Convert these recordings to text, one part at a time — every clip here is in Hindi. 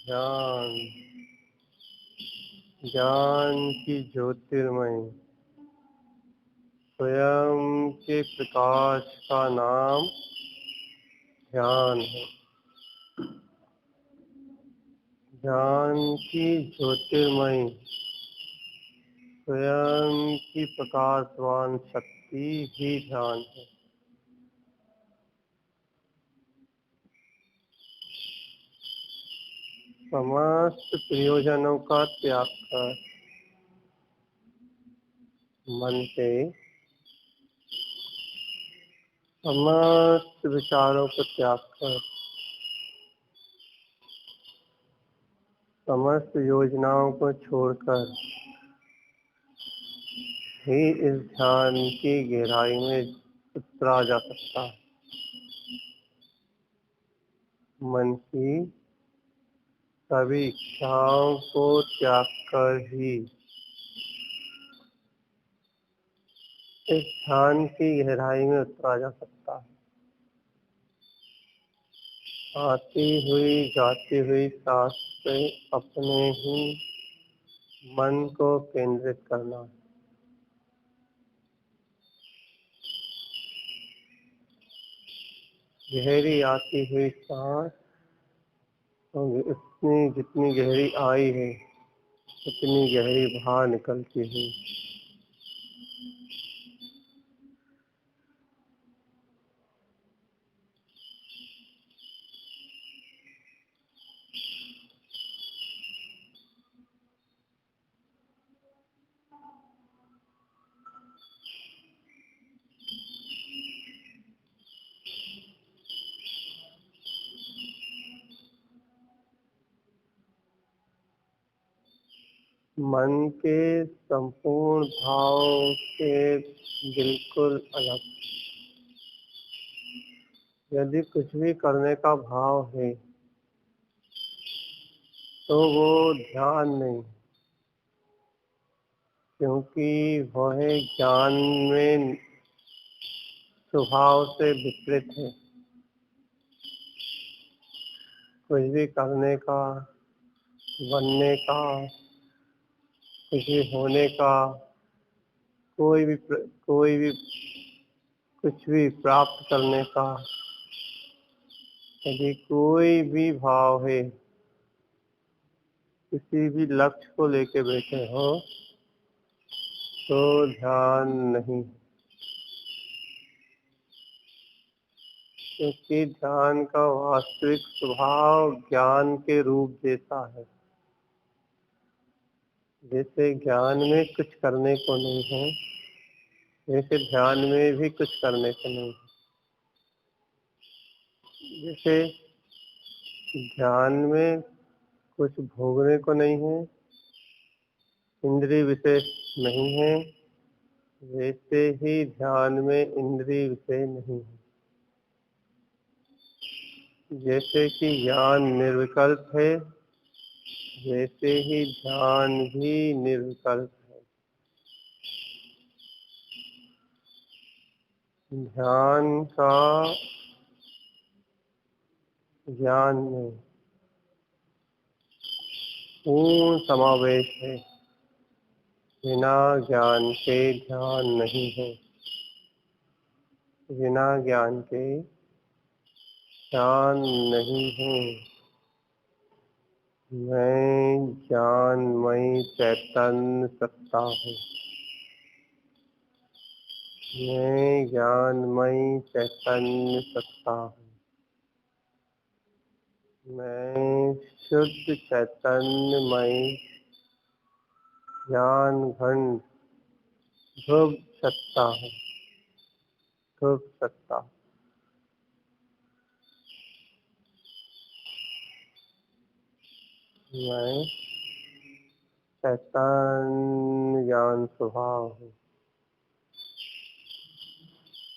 ज्ञान ज्ञान की ज्योतिर्मय स्वयं के प्रकाश का नाम ध्यान है। ज्ञान की ज्योतिर्मय स्वयं की प्रकाशवान शक्ति ही ध्यान है। समस्त प्रयोजनों का त्याग कर मन से समस्त विचारों को त्याग कर समस्त योजनाओं को छोड़कर ही इस ध्यान की गहराई में उतरा जा सकता है। मन की सभी इच्छाओं को त्याग कर ही इस ध्यान की गहराई में उतरा जा सकता है। आती हुई जाती हुई सांस से अपने ही मन को केंद्रित करना। गहरी आती हुई सांस, इतनी जितनी गहरी आई है उतनी गहरी बाहर निकलती हुई। मन के संपूर्ण भाव के बिल्कुल अलग। यदि कुछ भी करने का भाव है तो वो ध्यान नहीं, क्योंकि वह ज्ञान में स्वभाव से विपरीत है। कुछ भी करने का, बनने का, कुछ भी होने का, कोई भी कुछ भी प्राप्त करने का, यदि कोई भी भाव है, किसी भी लक्ष्य को लेके बैठे हो तो ध्यान नहीं, क्योंकि ध्यान का वास्तविक स्वभाव ज्ञान के रूप जैसा है। जैसे ज्ञान में कुछ करने को नहीं है, वैसे ध्यान में भी कुछ करने को नहीं है। जैसे ध्यान में कुछ भोगने को नहीं है, इंद्रिय विषय नहीं है, वैसे ही ध्यान में इंद्रिय विषय नहीं है। जैसे कि ज्ञान निर्विकल्प है, वैसे ही ध्यान भी निर्विकल्प है। ध्यान का ज्ञान में पूर्ण समावेश है। बिना ज्ञान के ध्यान नहीं है, बिना ज्ञान के ध्यान नहीं है। मैं ज्ञानमयी चैतन्य सत्ता हूँ। मैं ज्ञानमयी चैतन्य सत्ता हूँ। मैं शुद्ध चैतन्यमयी ज्ञान घन ध्रुव सत्ता हूँ। ध्रुव सत्ता। मैं चैतन्य ज्ञान स्वभाव हूँ।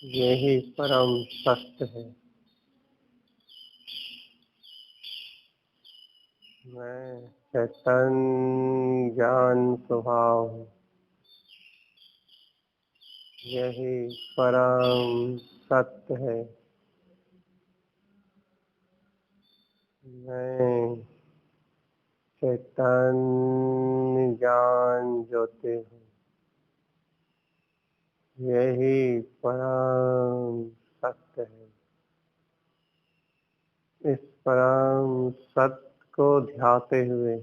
यही परम सत्य है। मैं चैतन्य ज्ञान स्वभाव हूँ। यही परम सत्य है। मैं चैतन्य ज्ञान ज्योति हूँ। यही परम सत्य है। इस परम सत्य को ध्याते हुए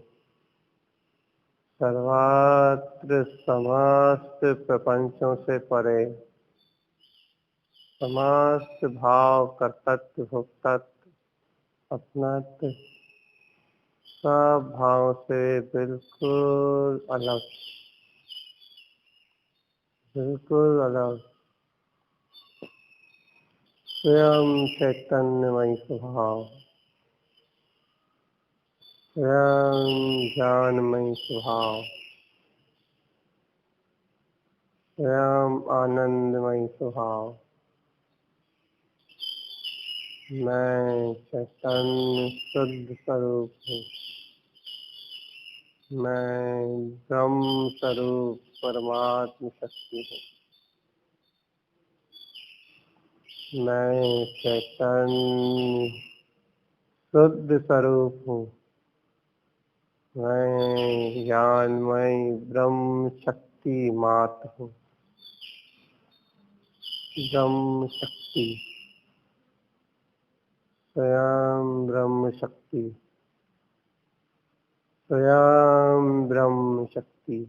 सर्वत्र समस्त प्रपंचों से परे, समस्त भाव, कर्तृत्व, भोक्तृत्व, अपनत्व, सब भाव से बिल्कुल अलग, बिल्कुल अलग स्वयं चैतन्यमय स्वभाव, स्वयं ज्ञानमय स्वभाव, स्वयं आनंदमय स्वभाव। मैं चैतन्य शुद्ध स्वरूप हूँ। मैं ब्रह्म स्वरूप परमात्म शक्ति हूँ। मैं चैतन्य शुद्ध स्वरूप हूँ। मैं ज्ञानमय ब्रह्म शक्ति मात्र हूँ। ब्रह्म शक्ति, स्वयं ब्रह्म शक्ति, स्वयं ब्रह्म शक्ति।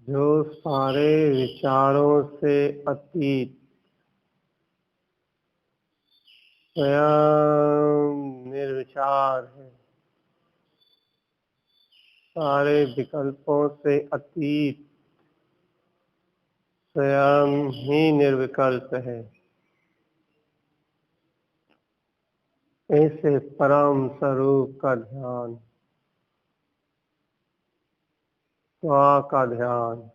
जो सारे विचारों से अतीत स्वयं निर्विचार है, सारे विकल्पों से अतीत स्वयं ही निर्विकल्प है, ऐसे परम स्वरूप का ध्यान, स्व का ध्यान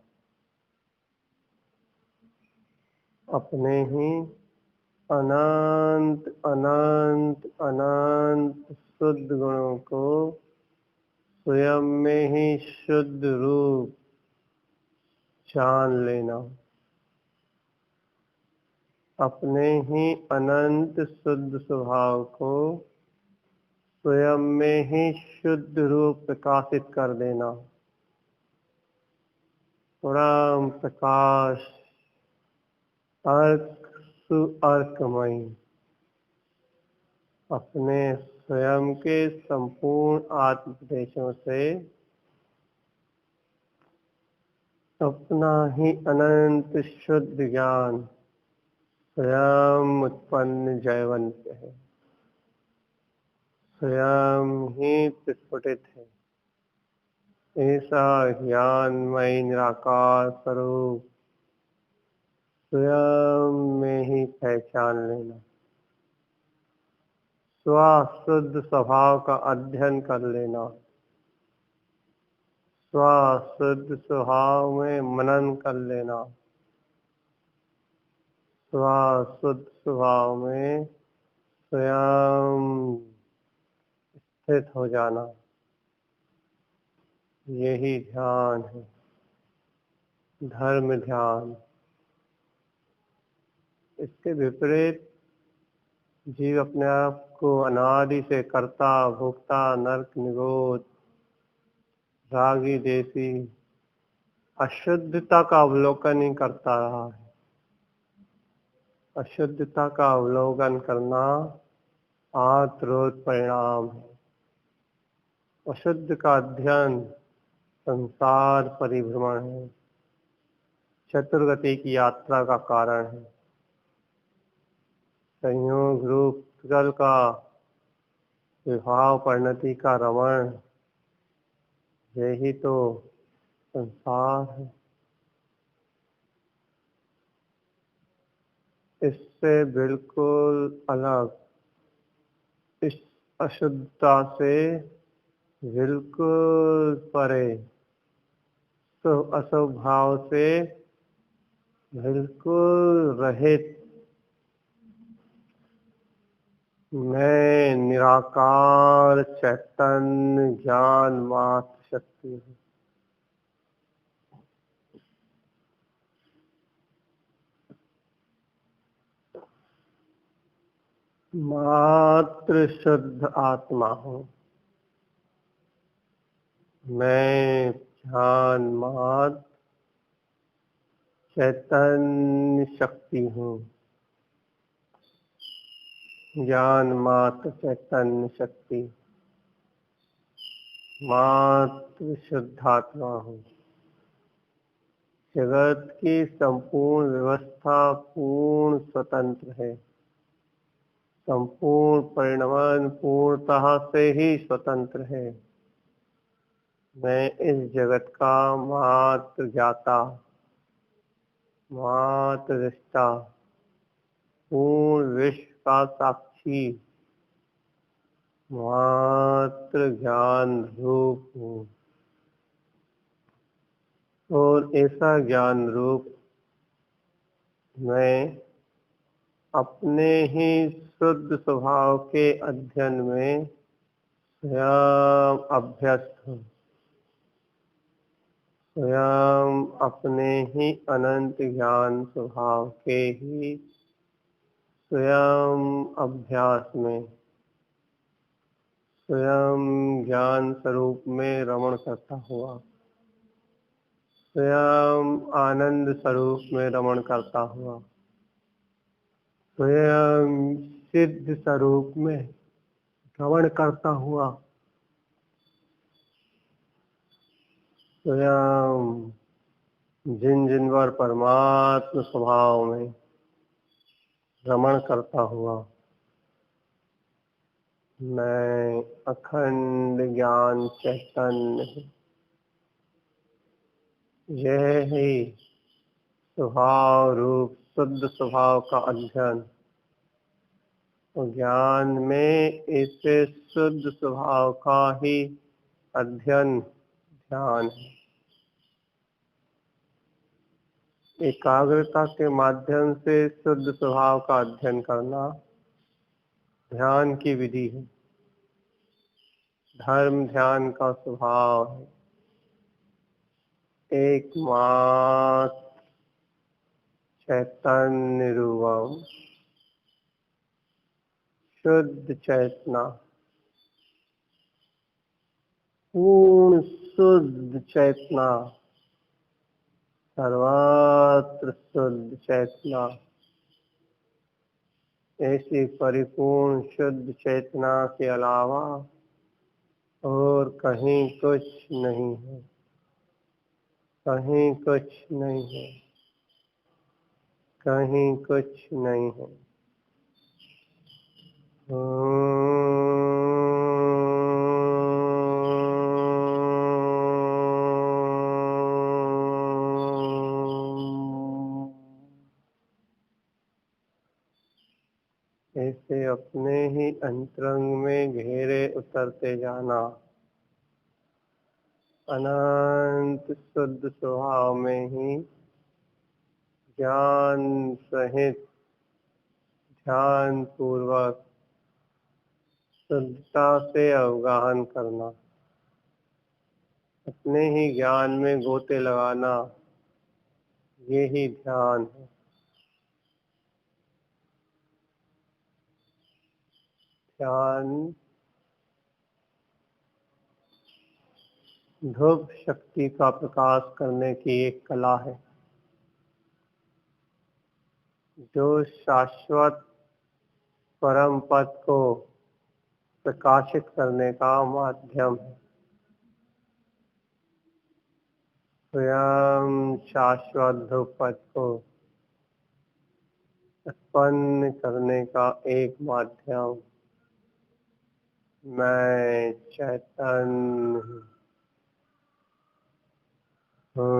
अपने ही अनंत अनंत अनंत शुद्ध गुणों को स्वयं में ही शुद्ध रूप जान लेना, अपने ही अनंत शुद्ध स्वभाव को स्वयं में ही शुद्ध रूप प्रकाशित कर देना। परम प्रकाश अर्क सुअर्कमय अपने स्वयं के संपूर्ण आत्मोपदेशों से अपना ही अनंत शुद्ध ज्ञान स्वयं उत्पन्न जयवंत है, स्वयं ही प्रस्फुटित है। ऐसा ज्ञानमय निराकार स्वरूप स्वयं में ही पहचान लेना, स्वशुद्ध स्वभाव का अध्ययन कर लेना, स्वशुद्ध स्वभाव में मनन कर लेना, स्वशुद्ध स्वभाव में स्वयं स्थित हो जाना, यही ध्यान है, धर्म ध्यान। इसके विपरीत जीव अपने आप को अनादि से कर्ता भोक्ता नरक निगोद रागी देसी अशुद्धता का अवलोकन ही करता रहा है। अशुद्धता का अवलोकन करना आत्रोत परिणाम है। अशुद्ध का अध्ययन संसार परिभ्रमण है, चतुर्गति की यात्रा का कारण है। संयोग रूप त्रिकल का विभाव परिणति का रमण, यही तो संसार है। इससे बिल्कुल अलग, इस अशुद्धता से बिल्कुल परे, तो अशुभ भाव से बिल्कुल रहित मैं निराकार चैतन्य ज्ञान मात्र शक्ति हूँ। मात्र शुद्ध आत्मा हूँ। मैं ज्ञान मात्र चैतन्य शक्ति हूँ। ज्ञान मात्र चैतन्य शक्ति, मात्र शुद्धात्मा हूँ। जगत की संपूर्ण व्यवस्था पूर्ण स्वतंत्र है। संपूर्ण परिणमन पूर्णतः से ही स्वतंत्र है। मैं इस जगत का मात्र ज्ञाता, मात्र दृष्टा, पूर्ण विश्व का साक्षी, मात्र ज्ञान रूप हूँ। और ऐसा ज्ञान रूप मैं अपने ही शुद्ध स्वभाव के अध्ययन में स्वयं अभ्यस्त हूँ। स्वयं अपने ही अनंत ज्ञान स्वभाव के ही स्वयं अभ्यास में, स्वयं ज्ञान स्वरूप में रमण करता हुआ, स्वयं आनंद स्वरूप में रमण करता हुआ, स्वयं सिद्ध स्वरूप में रमण करता हुआ, स्वयं जिन जिनवर परमात्म स्वभाव में रमण करता हुआ मैं अखंड ज्ञान चैतन्य हूँ। यह ही स्वभाव रूप शुद्ध स्वभाव का अध्ययन और ज्ञान में इसे शुद्ध स्वभाव का ही अध्ययन ध्यान है। एकाग्रता के माध्यम से शुद्ध स्वभाव का अध्ययन करना ध्यान की विधि है। धर्म ध्यान का स्वभाव है एकमात्र चैतन्य रूपम शुद्ध चेतना, पूर्ण शुद्ध चेतना, सर्वत्र शुद्ध चेतना। ऐसी परिपूर्ण शुद्ध चेतना के अलावा और कहीं कुछ नहीं है, कहीं कुछ नहीं है, कहीं कुछ नहीं है। ऐसे अपने ही अंतरंग में घेरे उतरते जाना, अनंत शुद्ध स्वभाव में ही ज्ञान सहित ध्यान पूर्वक शुद्धता से अवगाहन करना, अपने ही ज्ञान में गोते लगाना, ये ही ध्यान है। ध्यान ध्रुव शक्ति का प्रकाश करने की एक कला है जो शाश्वत परम पद को प्रकाशित करने का माध्यम है। स्वयं शाश्वत ध्रुव पद को उत्पन्न करने का एक माध्यम मैं चैतन्य हूँ।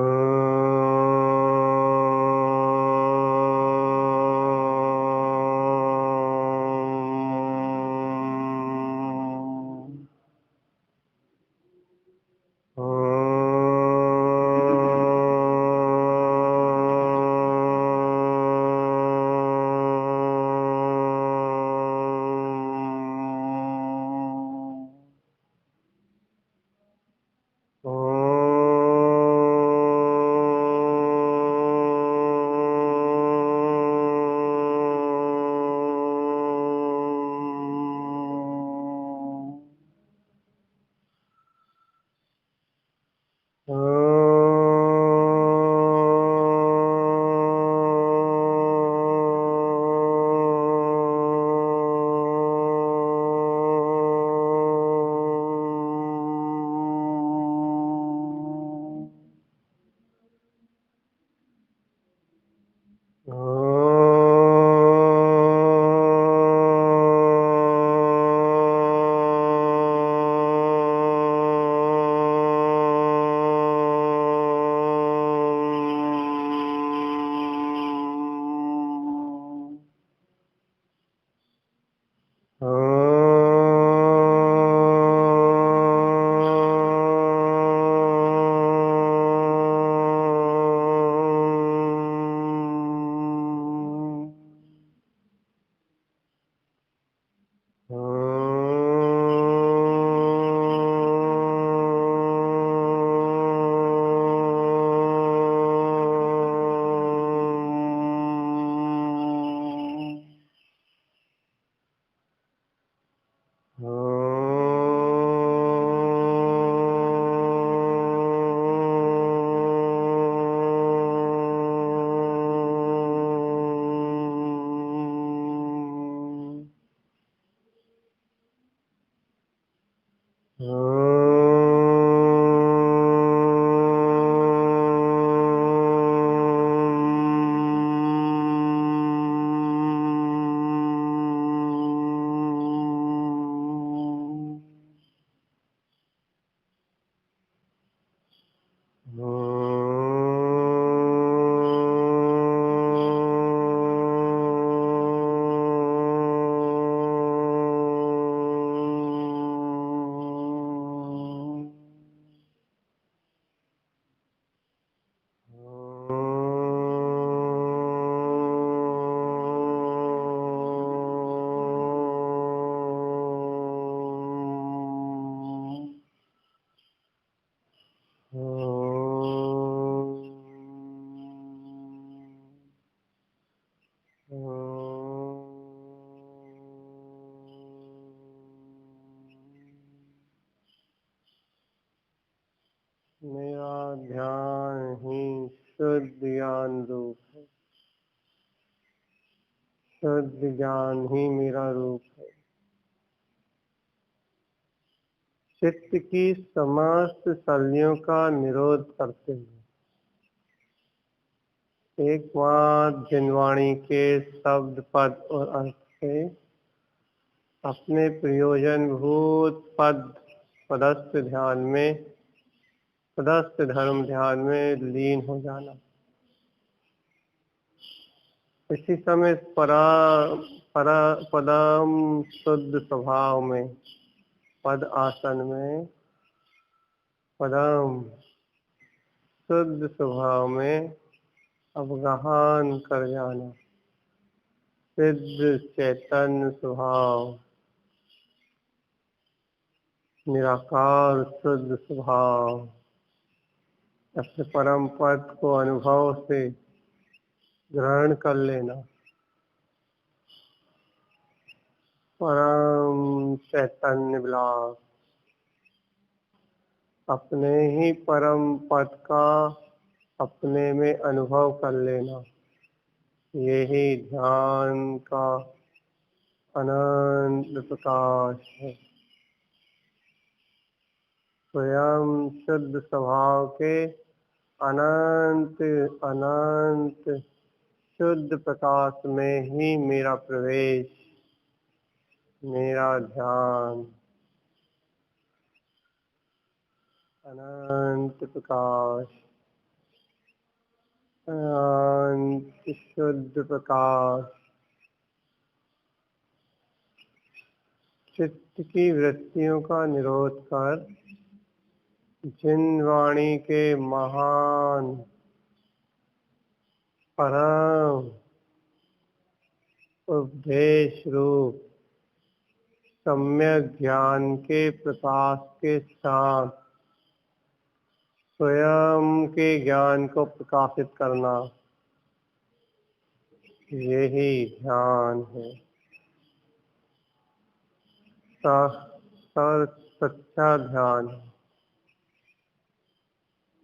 मेरा ध्यान ही शुद्ध ज्ञान रूप है। शुद्ध ज्ञान ही मेरा रूप है। चित्त की समस्त शैलियों का निरोध करते हुए एकमात्र जिनवाणी के शब्द पद और अर्थ से अपने प्रयोजनभूत पदस्थ धर्म ध्यान में लीन हो जाना। इसी समय परम शुद्ध स्वभाव में पद आसन में परम शुद्ध स्वभाव में अवगाहन कर जाना। सिद्ध चैतन्य स्वभाव, निराकार शुद्ध स्वभाव, अपने परम पद को अनुभव से ग्रहण कर लेना। परम चैतन्य विलास। अपने ही परम पद का अपने में अनुभव कर लेना, यही ध्यान का अनंत प्रकाश है। स्वयं शुद्ध स्वभाव के अनंत अनंत शुद्ध प्रकाश में ही मेरा प्रवेश, मेरा ध्यान। अनंत प्रकाश, अनंत शुद्ध प्रकाश। चित्त की वृत्तियों का निरोध कर जिन वाणी के महान परम उपदेश रूप सम्यक ज्ञान के प्रकाश के साथ स्वयं के ज्ञान को प्रकाशित करना, यही ध्यान है। सच्चा ध्यान है।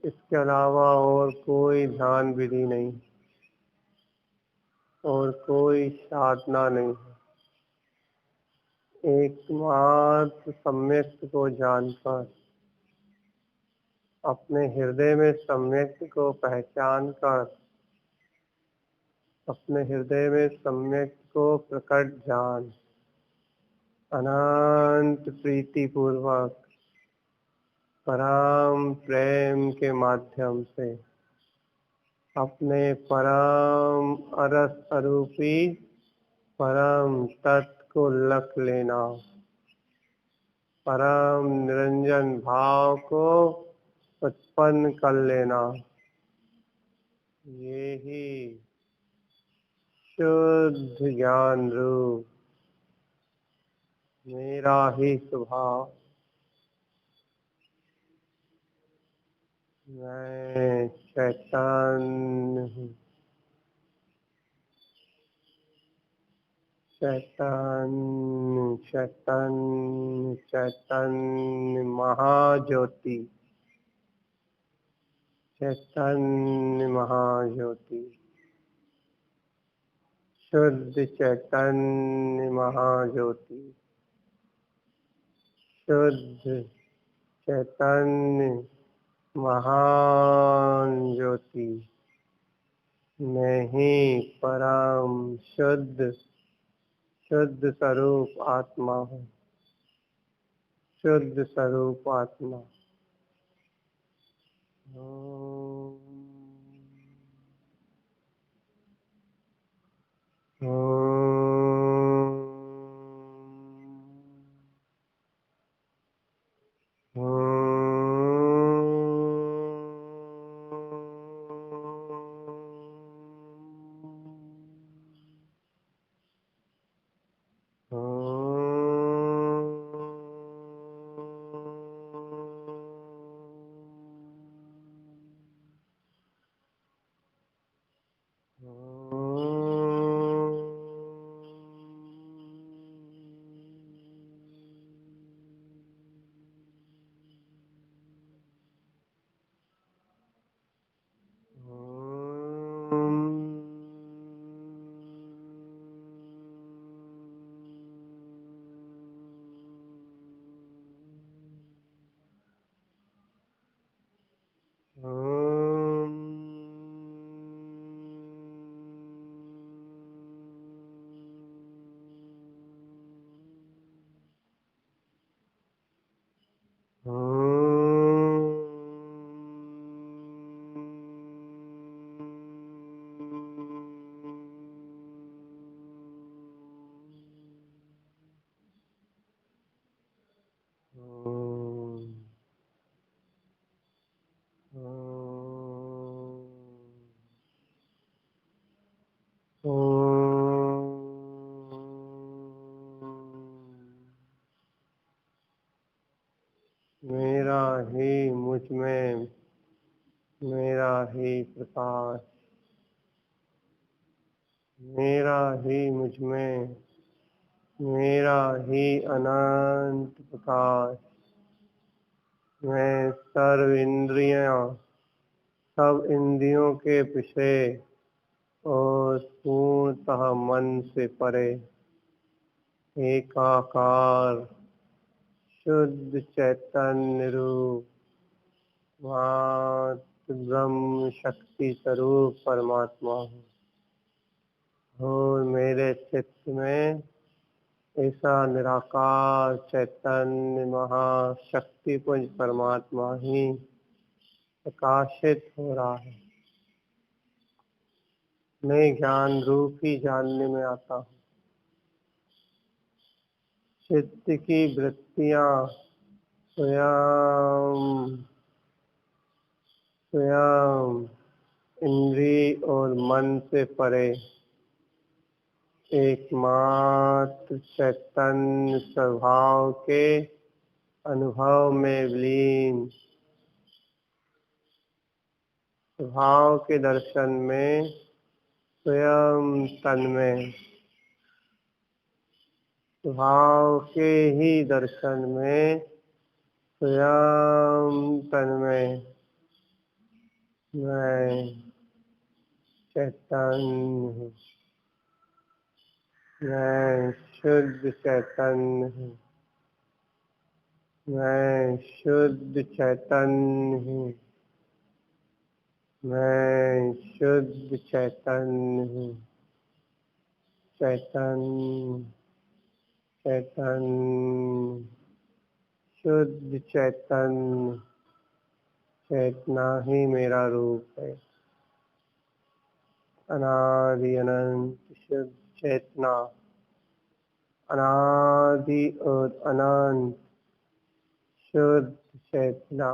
इसके अलावा और कोई ध्यान विधि नहीं और कोई साधना नहीं है। एकमात्र सम्यक्त को जानकर, अपने हृदय में सम्यक्त को पहचान कर, अपने हृदय में सम्यक्त को प्रकट जान, अनंत प्रीति पूर्वक परम प्रेम के माध्यम से अपने परम अरस अरूपी परम तत्व को लख लेना, परम निरंजन भाव को उत्पन्न कर लेना, यही शुद्ध ज्ञान रूप मेरा ही स्वभाव। मैं चैतन्य हूँ, चैतन्य चैतन्य चैतन्य महाज्योति, चैतन्य महाज्योति, शुद्ध चैतन्य महाज्योति, शुद्ध चैतन्य महान ज्योति। मैं ही परम शुद्ध शुद्ध स्वरूप आत्मा हूँ, शुद्ध स्वरूप आत्मा। मेरा ही मुझ में, मेरा ही प्रकाश, मेरा ही मुझ में मेरा ही अनंत प्रकाश, मैं सर्व इंद्रियां, सब इंद्रियों के विषय और पूर्णतः मन से परे एकाकार शुद्ध चैतन्य रूप मात्र ब्रह्म शक्ति स्वरूप परमात्मा हूँ। और मेरे चित्त में ऐसा निराकार चैतन्य महाशक्तिपुंज परमात्मा ही प्रकाशित हो रहा है। मैं ज्ञान रूप ही जानने में आता हूँ। चित्त की वृत्तियाँ स्वयं स्वयं इंद्रिय और मन से परे एकमात्र चैतन्य स्वभाव के अनुभव में विलीन, स्वभाव के दर्शन में स्वयं तन्मय, स्वभाव के ही दर्शन में स्वयं तन्मय मैं चैतन्य हूँ। मैं शुद्ध चैतन्य हूँ। मैं शुद्ध चैतन्य हूँ। मैं शुद्ध चैतन्य हूँ। चैतन्य चैतन्य शुद्ध चैतन्य, चेतना ही मेरा रूप है। अनादि अनंत शुद्ध चेतना, अनादि और अनंत शुद्ध चेतना।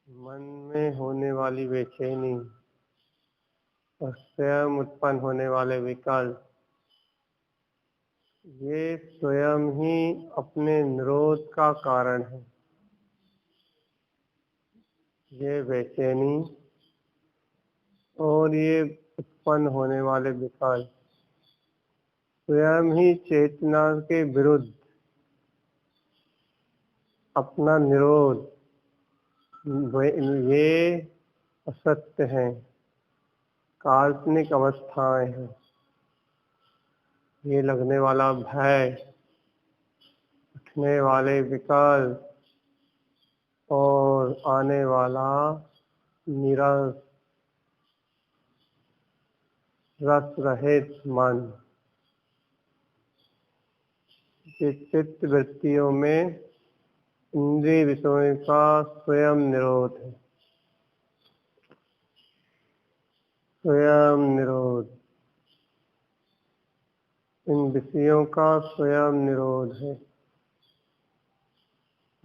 मन में होने वाली बेचैनी और स्वयं उत्पन्न होने वाले विकल्प, ये स्वयं ही अपने निरोध का कारण है। ये बेचैनी और ये उत्पन्न होने वाले विकल्प स्वयं ही चेतना के विरुद्ध अपना निरोध, ये असत्य हैं, काल्पनिक अवस्थाएं हैं। ये लगने वाला भय, उठने वाले विकल्प और आने वाला निरस रस रहित मन, चित्त वृत्तियों में इंद्रिय विषयों का स्वयं निरोध है। स्वयं निरोध, इन विषयों का स्वयं निरोध है।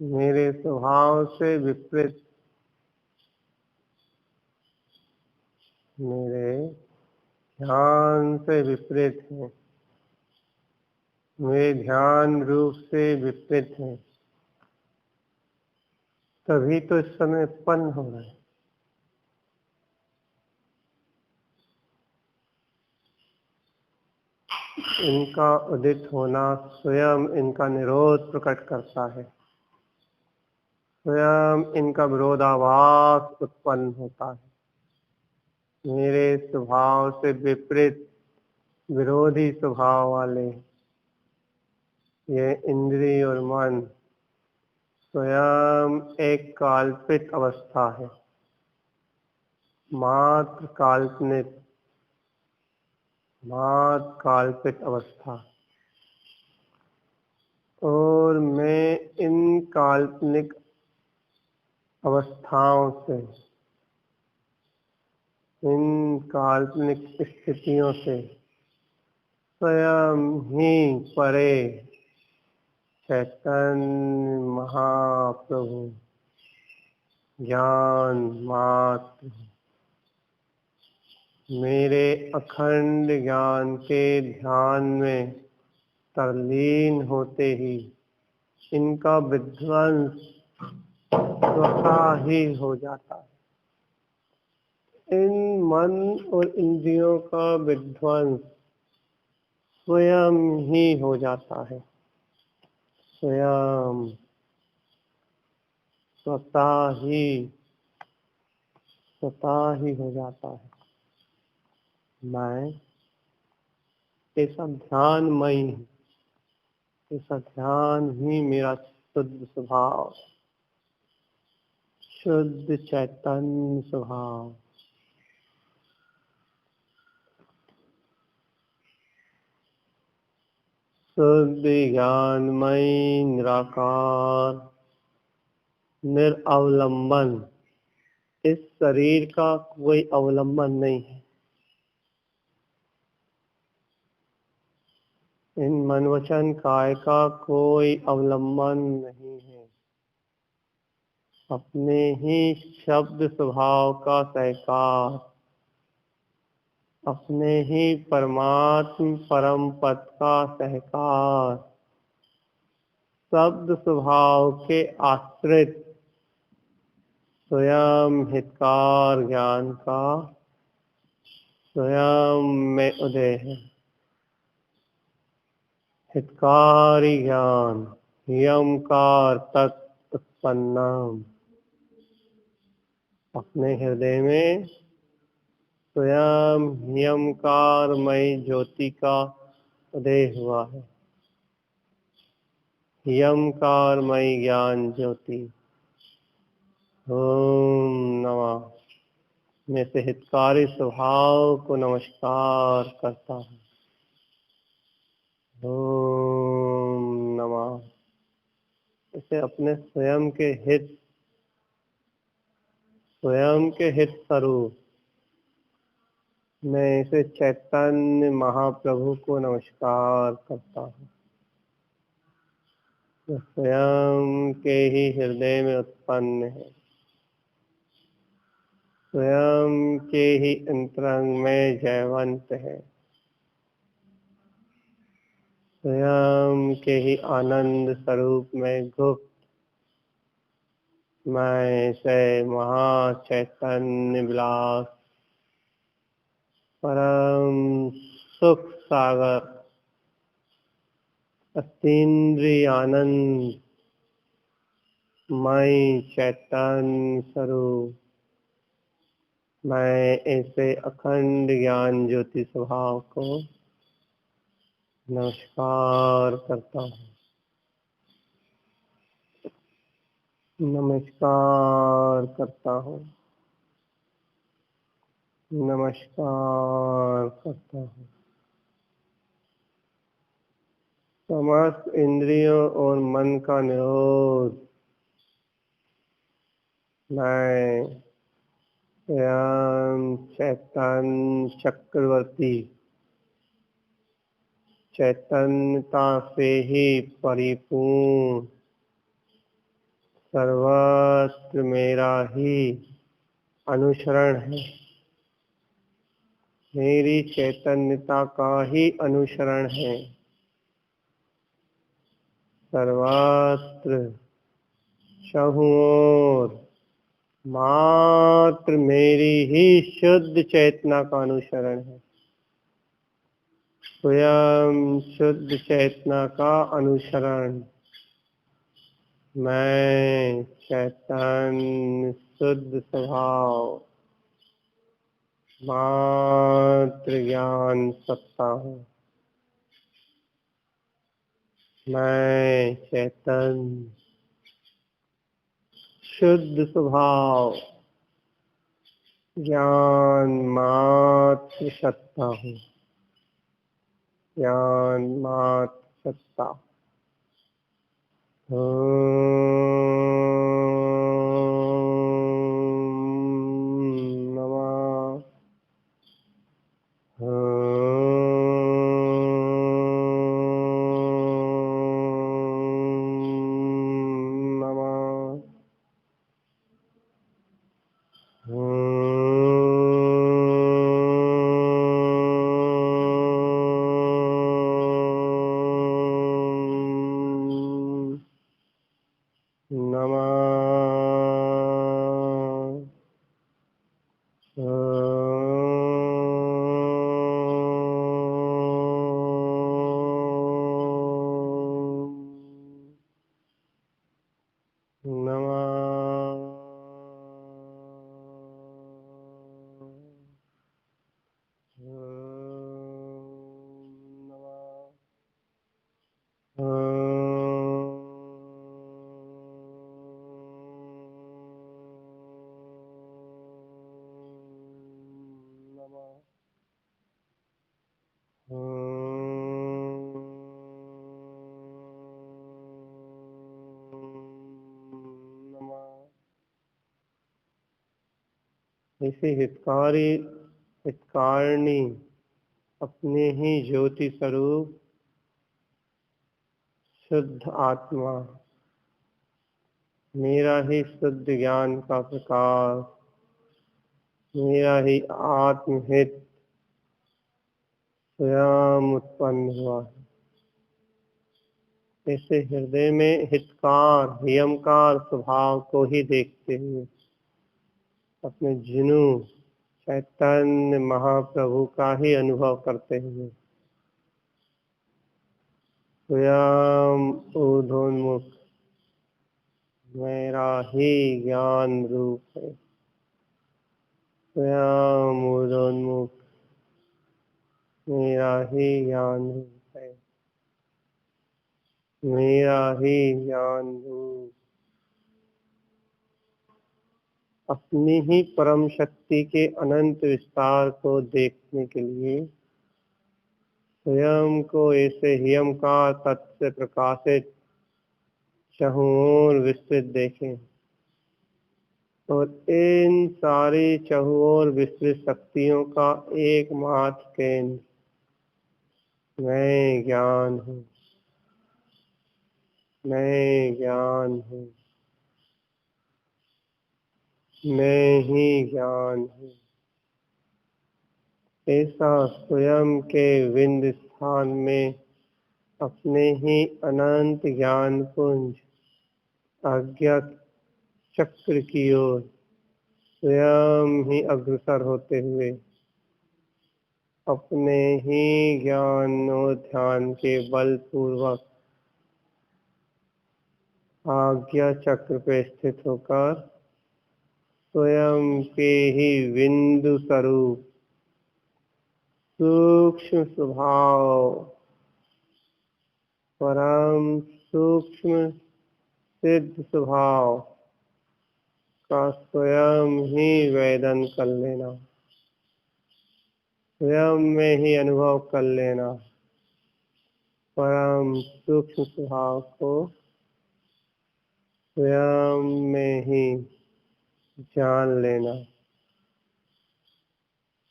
मेरे स्वभाव से विपरीत, मेरे ध्यान से विपरीत है, मेरे ध्यान रूप से विपरीत है, तभी तो इस समय उत्पन्न हो रहा है। इनका उदित होना स्वयं इनका निरोध प्रकट करता है। स्वयं इनका विरोधाभास उत्पन्न होता है। मेरे स्वभाव से विपरीत विरोधी स्वभाव वाले ये इंद्रिय और मन स्वयं एक काल्पिक अवस्था है, मात्र काल्पनिक, मात्र काल्पिक अवस्था। और मैं इन काल्पनिक अवस्थाओं से, इन काल्पनिक स्थितियों से स्वयं ही परे चैतन्य महाप्रभु ज्ञान मात्र, मेरे अखंड ज्ञान के ध्यान में तल्लीन होते ही इनका विध्वंस स्वतः ही हो जाता है। इन मन और इंद्रियों का विध्वंस स्वयं ही हो जाता है। स्वयं स्वतः ही हो जाता है। मैं ऐसा ध्यानमय हूँ, ऐसा ध्यान ही मेरा शुद्ध स्वभाव, शुद्ध चैतन्य स्वभाव। शुद्ध ज्ञानमय निराकार निरअवलंबन, इस शरीर का कोई अवलंबन नहीं है। इन मन वचन काय का कोई अवलंबन नहीं है। अपने ही शब्द स्वभाव का सहकार, अपने ही परमात्म परम पद का सहकार, शब्द स्वभाव के आश्रित स्वयं हितकार ज्ञान का स्वयं में उदय है। हितकारी ज्ञान यमकार तत् उत्पन्नम, अपने हृदय में स्वयं यमकारमय ज्योति का उदय हुआ है। यमकारमय ज्ञान ज्योति। ओम नमः। मैं से हितकारी स्वभाव को नमस्कार करता हूँ। ओम नमः। इसे अपने स्वयं के हित स्वरूप मैं इसे चैतन्य महाप्रभु को नमस्कार करता हूँ। जो स्वयं के ही हृदय में उत्पन्न है, स्वयं के ही अंतरंग में जयवंत है, स्वयं के ही आनंद स्वरूप में गुप्त मैं से महाचैतन्य विलास परम सुख सागर अतीन्द्रिय आनंद मैं चैतन्य स्वरूप, मैं ऐसे अखंड ज्ञान ज्योति स्वभाव को नमस्कार करता हूँ। नमस्कार करता हूँ। नमस्कार करता हूँ। समस्त इंद्रियों और मन का निरोध मैं स्वयं चैतन्य चक्रवर्ती चैतन्यता से ही परिपूर्ण सर्वत्र मेरा ही अनुसरण है। मेरी चैतन्यता का ही अनुसरण है। सर्वत्र चारों ओर मात्र मेरी ही शुद्ध चेतना का अनुसरण है। स्वयं शुद्ध चेतना का अनुसरण। मैं चैतन्य शुद्ध स्वभाव मात्र ज्ञान सत्ता हूँ। मैं चैतन्य शुद्ध स्वभाव ज्ञान मात्र सत्ता हूँ। ज्ञान मात्र सत्ता। नमः। इसी हितकारिणी अपने ही ज्योति स्वरूप शुद्ध आत्मा मेरा ही शुद्ध ज्ञान का प्रकाश मेरा ही आत्महित स्वयं उत्पन्न हुआ है। ऐसे हृदय में हितकार नियमकार स्वभाव को ही देखते हुए अपने जिनू चैतन्य महाप्रभु का ही अनुभव करते हुए स्वयं ऊर्ध्वोन्मुख मेरा ही ज्ञान रूप है। स्वयं ऊर्ध्वोन्मुख मेरा ही ज्ञान रूप है। मेरा ही ज्ञान रूप अपनी ही परम शक्ति के अनंत विस्तार को देखने के लिए स्वयं को ऐसे हियम का तत्व से प्रकाशित चारों ओर विस्तृत देखें और इन सारी चारों ओर विस्तृत शक्तियों का एकमात्र केंद्र मैं ज्ञान हूँ। मैं ज्ञान हूँ। मैं ही ज्ञान हूँ। ऐसा स्वयं के विंद स्थान में अपने ही अनंत ज्ञान पुंज अज्ञात चक्र की ओर स्वयं ही अग्रसर होते हुए अपने ही ज्ञान और ध्यान के बल पूर्वक आज्ञा चक्र पे स्थित होकर स्वयं के ही बिंदु स्वरूप सूक्ष्म स्वभाव परम सूक्ष्म सिद्ध स्वभाव का स्वयं ही वेदन कर लेना, स्वयं में ही अनुभव कर लेना। परम सूक्ष्म स्वभाव को स्वयं में ही जान लेना।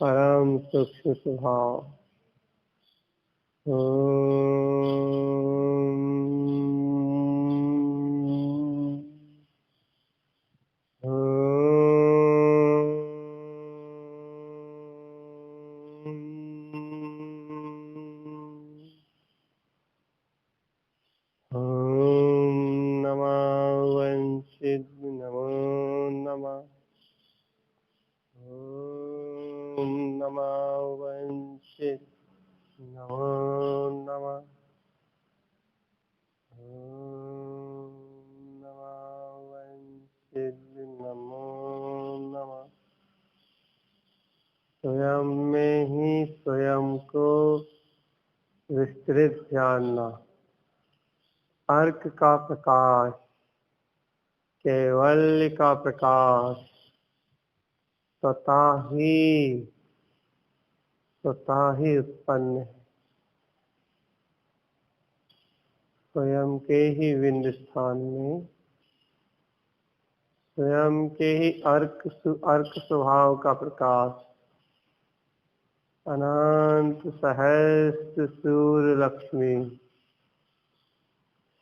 परम सूक्ष्म स्वभाव। नमो नमः। ओम नमः वंचित नमो नमः। ओम नमः वंचित नमो नमः। स्वयं में ही स्वयं को विस्तृत जानना। अर्क का प्रकाश, कैवल्य का प्रकाश स्वतः ही उत्पन्न है। स्वयं के ही बिंदु स्थान में, स्वयं के ही अर्क स्वभाव का प्रकाश अनंत सहस्त्र सूर्य लक्ष्मी,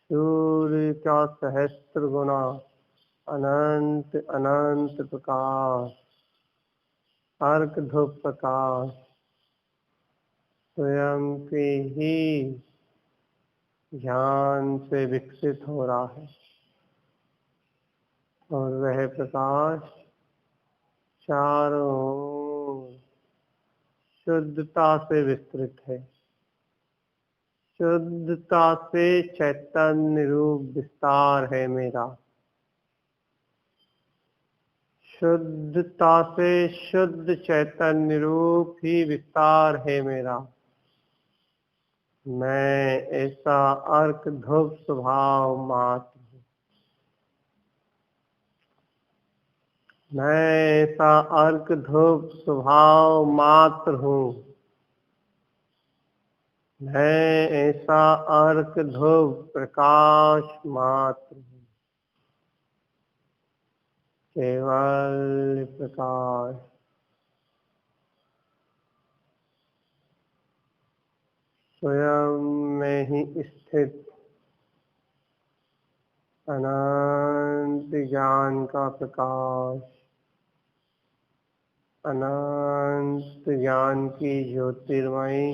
सूर्य का सहस्त्र गुना अनंत अनंत प्रकाश, अर्क धूप प्रकाश स्वयं के ही ध्यान से विकसित हो रहा है। और वह प्रकाश चारों ओर शुद्धता से विस्तृत है। शुद्धता से चैतन्य रूप विस्तार है मेरा। शुद्धता से शुद्ध चैतन्य रूप ही विस्तार है मेरा। मैं ऐसा अर्क धूप स्वभाव मात्र हूँ। मैं ऐसा अर्क धूप स्वभाव मात्र हूँ। मैं ऐसा अर्क धूप प्रकाश मात्र हूँ। केवल प्रकाश। स्वयं में ही स्थित अनंत ज्ञान का प्रकाश, अनंत ज्ञान की ज्योतिर्मयी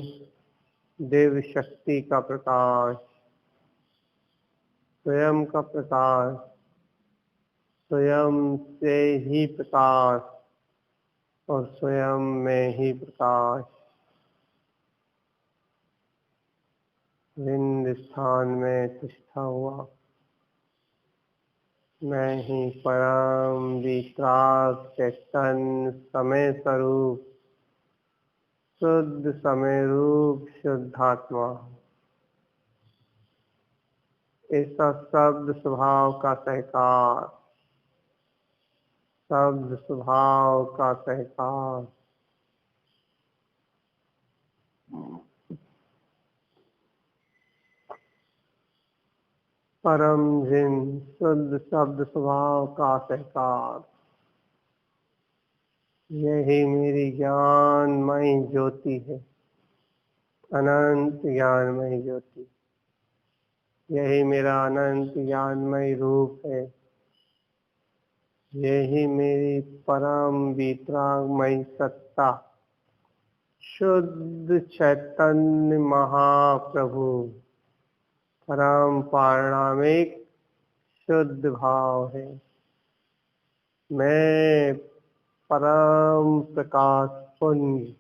दिव्य शक्ति का प्रकाश, स्वयं का प्रकाश, स्वयं से ही प्रकाश और स्वयं में ही प्रकाश बिंद स्थान में तिष्ठा हुआ। मैं ही परम वितराग चैतन्य समय स्वरूप शुद्ध समय रूप शुद्धात्मा। ऐसा शब्द स्वभाव का सहकार, शब्द स्वभाव का सहकार परम जिन शुद्ध शब्द स्वभाव का सहकार, यही मेरी ज्ञानमयी ज्योति है। अनंत ज्ञानमयी ज्योति, यही मेरा अनंत ज्ञानमय रूप है। यही मेरी परम वितरागमयी सत्ता, शुद्ध चैतन्य महाप्रभु, परम पारणामिक शुद्ध भाव है। मैं परम प्रकाश पुंज,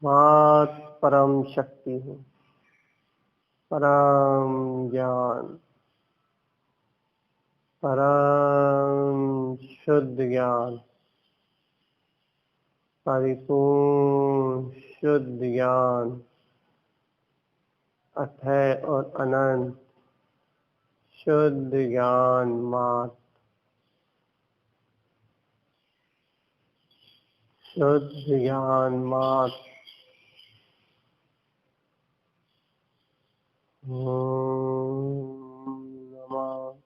मात परम शक्ति हूँ। परम ज्ञान, परम शुद्ध ज्ञान, परिपूर्ण शुद्ध ज्ञान, अथय और अनंत शुद्ध ज्ञान मात्र, शुद्ध ज्ञान मात्र। ओम नमः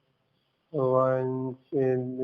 वंचित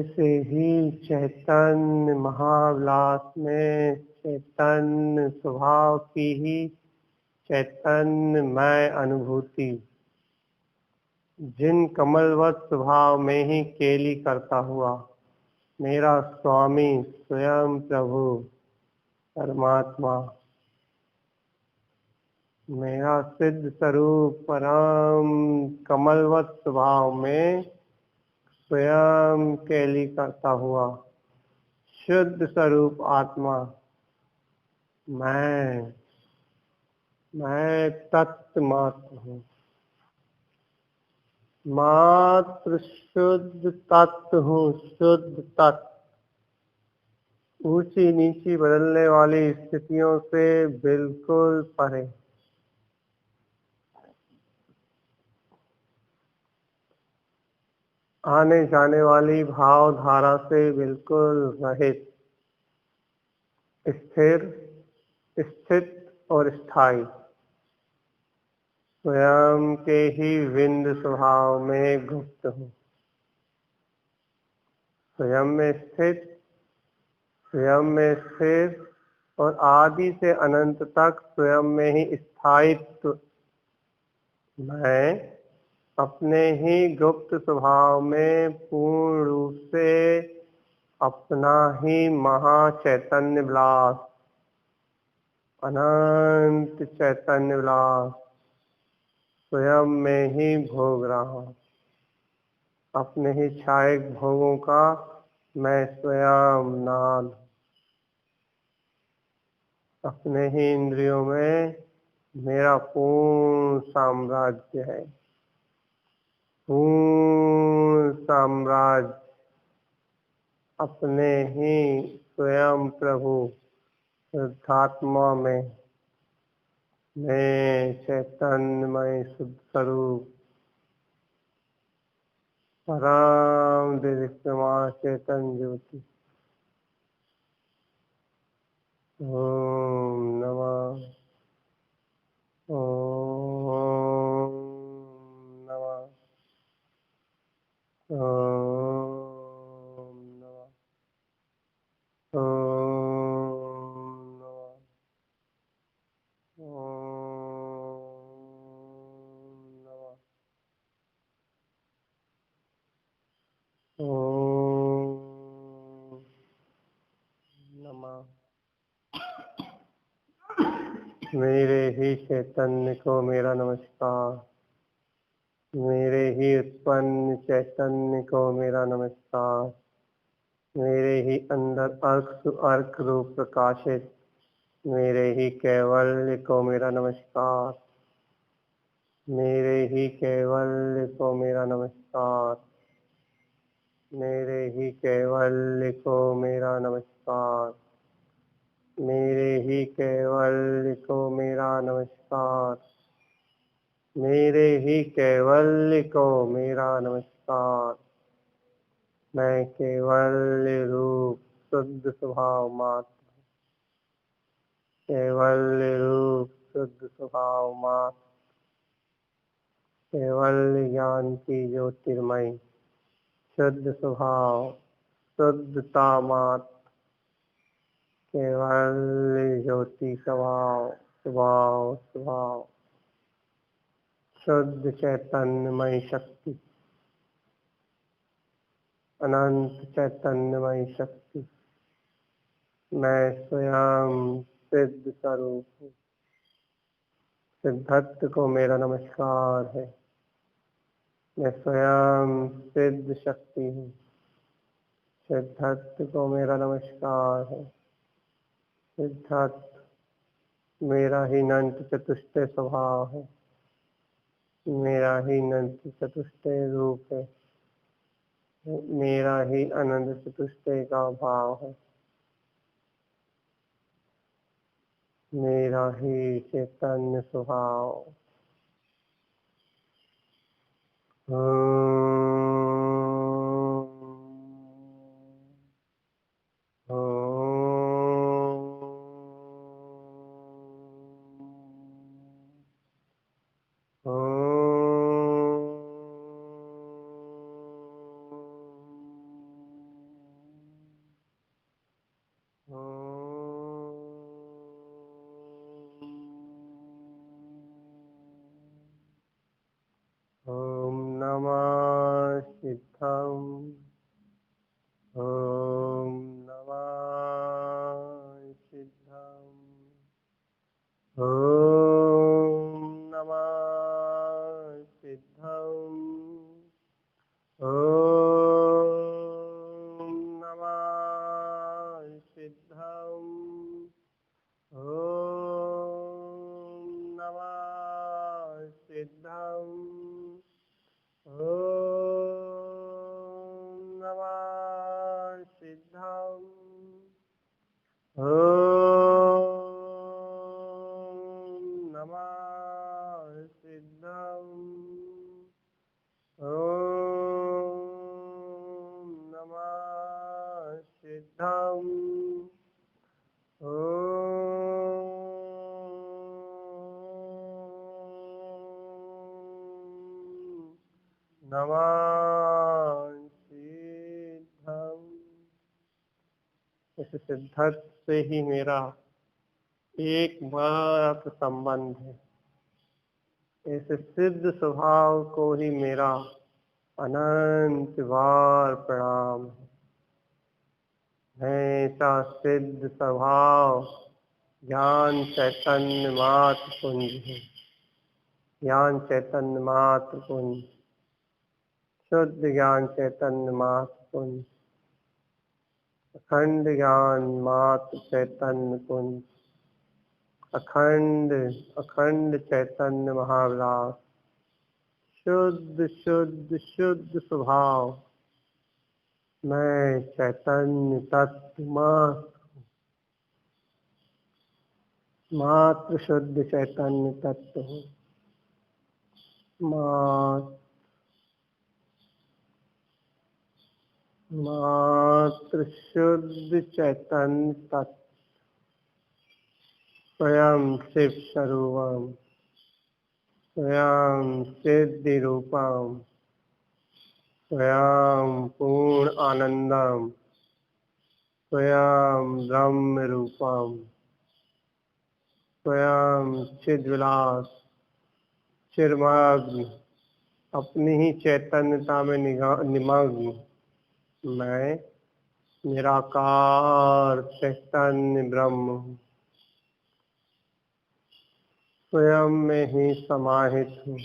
वैसे ही चैतन्य महाविलास में चैतन्य स्वभाव की ही चैतन्य मैं अनुभूति जिन कमलवत स्वभाव में ही केली करता हुआ मेरा स्वामी स्वयं प्रभु परमात्मा मेरा सिद्ध स्वरूप परम कमलवत स्वभाव में स्वयं केली करता हुआ शुद्ध स्वरूप आत्मा मैं तत्व मात्र हूँ, मात्र शुद्ध तत्व हूँ, शुद्ध तत्व। ऊंची नीची बदलने वाली स्थितियों से बिल्कुल परे, आने जाने वाली भाव धारा से बिल्कुल रहित, स्थिर स्थित और स्थायी स्वयं के ही विंद स्वभाव में गुप्त हूँ, स्वयं में स्थित, स्वयं में स्थिर और आदि से अनंत तक स्वयं में ही स्थायित्व। मैं अपने ही गुप्त स्वभाव में पूर्ण रूप से अपना ही महाचैतन्य विलास, अनंत चैतन्य विलास स्वयं में ही भोग रहा हूँ। अपने ही क्षायक भोगों का मैं स्वयं नाद हूँ। अपने ही इंद्रियों में मेरा पूर्ण साम्राज्य है, पूर्ण साम्राज्य। अपने ही स्वयं प्रभु शुद्धात्मा में मैं चैतन्यमय शुद्ध स्वरूप परम दृश्यमान चैतन्य ज्योति। ओम नमः, ओम नमः, ओम नमः, ओम नमः, ओम नमः। मेरे ही चैतन्य को मेरा नमस्कार, मेरे ही उत्पन्न चैतन्य को मेरा नमस्कार, मेरे ही अंदर अर्क सुअर्क रूप प्रकाशित मेरे ही कैवल्य को मेरा नमस्कार, मेरे ही कैवल्य को मेरा नमस्कार, मेरे ही कैवल्य को मेरा नमस्कार, मेरे ही कैवल्य को मेरा नमस्कार, मेरे ही कैवल्य को मेरा नमस्कार। मैं कैवल्य रूप शुद्ध स्वभाव मात्र, कैवल्य रूप शुद्ध स्वभाव मात्र, कैवल्य ज्ञान की ज्योतिर्मय शुद्ध स्वभाव, शुद्धता मात्र, केवल ज्योति स्वभाव, स्वभाव स्वभाव, शुद्ध चैतन्यमय शक्ति, अनंत चैतन्यमय शक्ति। मैं स्वयं सिद्ध स्वरूप हूँ। सिद्धत्व को मेरा नमस्कार है। मैं स्वयं सिद्ध शक्ति हूँ। सिद्धत्व को मेरा नमस्कार है। सिद्धत्व मेरा ही अनंत चतुष्टय स्वभाव है, मेरा ही अनंत चतुष्टय रूप है, मेरा ही अनंत चतुष्टय का भाव है, मेरा ही चैतन्य स्वभाव। ॐ नमः सिद्धम् ॐ नमः सिद्धम् ॐ नमः सिद्धम् ॐ नमः सिद्धम् ॐ नमः सिद्धम् ॐ नमः सिद्धम् नमः सिद्धम्। इस सिद्धत से ही मेरा एकमात्र संबंध है। इस सिद्ध स्वभाव को ही मेरा अनंत बार प्रणाम है। ऐसा सिद्ध स्वभाव ज्ञान चैतन्य मात्र पुंज है। ज्ञान चैतन्य मात्र पुंज, शुद्ध ज्ञान चैतन्य मात्र पुंज, अखंड ज्ञान मात्र चैतन्य पुंज, अखंड अखंड चैतन्य महाविलास, शुद्ध शुद्ध शुद्ध स्वभाव। मैं चैतन्य तत्व मात्र शुद्ध चैतन्य तत्व हूँ। मात्र शुद्ध चैतन्य तत्व, स्वयं शिव स्वरूपम, स्वयं सिद्धि रूपम, स्वयं पूर्ण आनंदम, स्वयं ब्रह्म रूपम, स्वयं चिद्विलास चिन्मग्न, अपनी ही चैतन्यता में निमग्न मैं निराकार चैतन्य ब्रह्म हूँ। स्वयं में ही समाहित हूँ,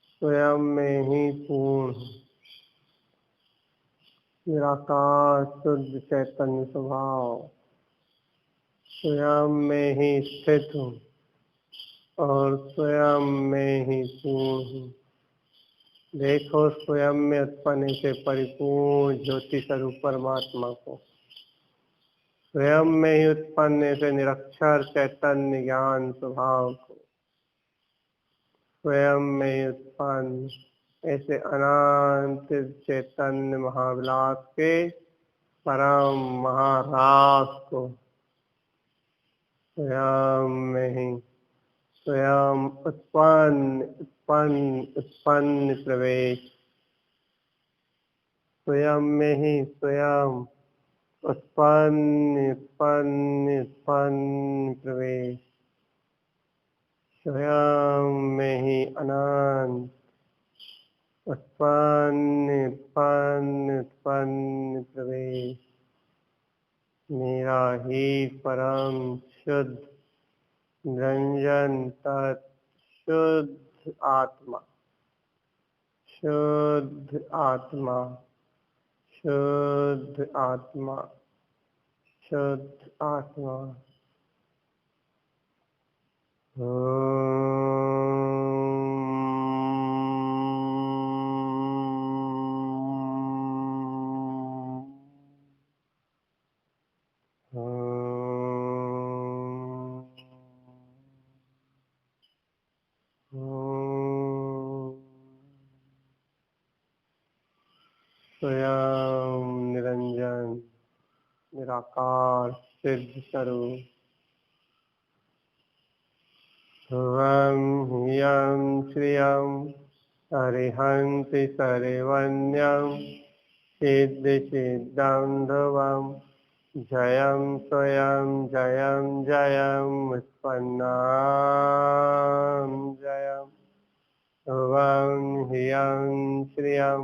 स्वयं में ही पूर्ण हूँ। निराकार शुद्ध चैतन्य स्वभाव, स्वयं में ही स्थित हूँ और स्वयं में ही पूर्ण हूँ। देखो स्वयं में उत्पन्न से परिपूर्ण ज्योति स्वरूप परमात्मा को, स्वयं में ही उत्पन्न से निरक्षर चैतन्य ज्ञान स्वभाव को, स्वयं में ही उत्पन्न ऐसे अनंत चैतन्य महाविलास के परम महारास को, स्वयं में ही स्वयं उत्पन्न उत्पन्न उत्पन्न प्रवेश, स्वयं में ही स्वयं उत्पन्न उत्पन्न उत्पन्न प्रवेश, स्वयं में ही अनंत उत्पन्न उत्पन्न उत्पन्न प्रवेश। मेरा ही परम शुद्ध निरंजन तत् शुद्ध आत्मा, शुद्ध आत्मा, शुद्ध आत्मा, शुद्ध आत्मा। स्वयं निरंजन निराकार सिद्ध स्वरूप, ध्रुवं ह्रियं श्रियं अरिहन्ति सर्वज्ञं सिद्धिसिद्धं ध्रुवं जयं स्वयं जयं जयं उत्पन्नं जयं। ध्रुवं ह्रियं श्रियं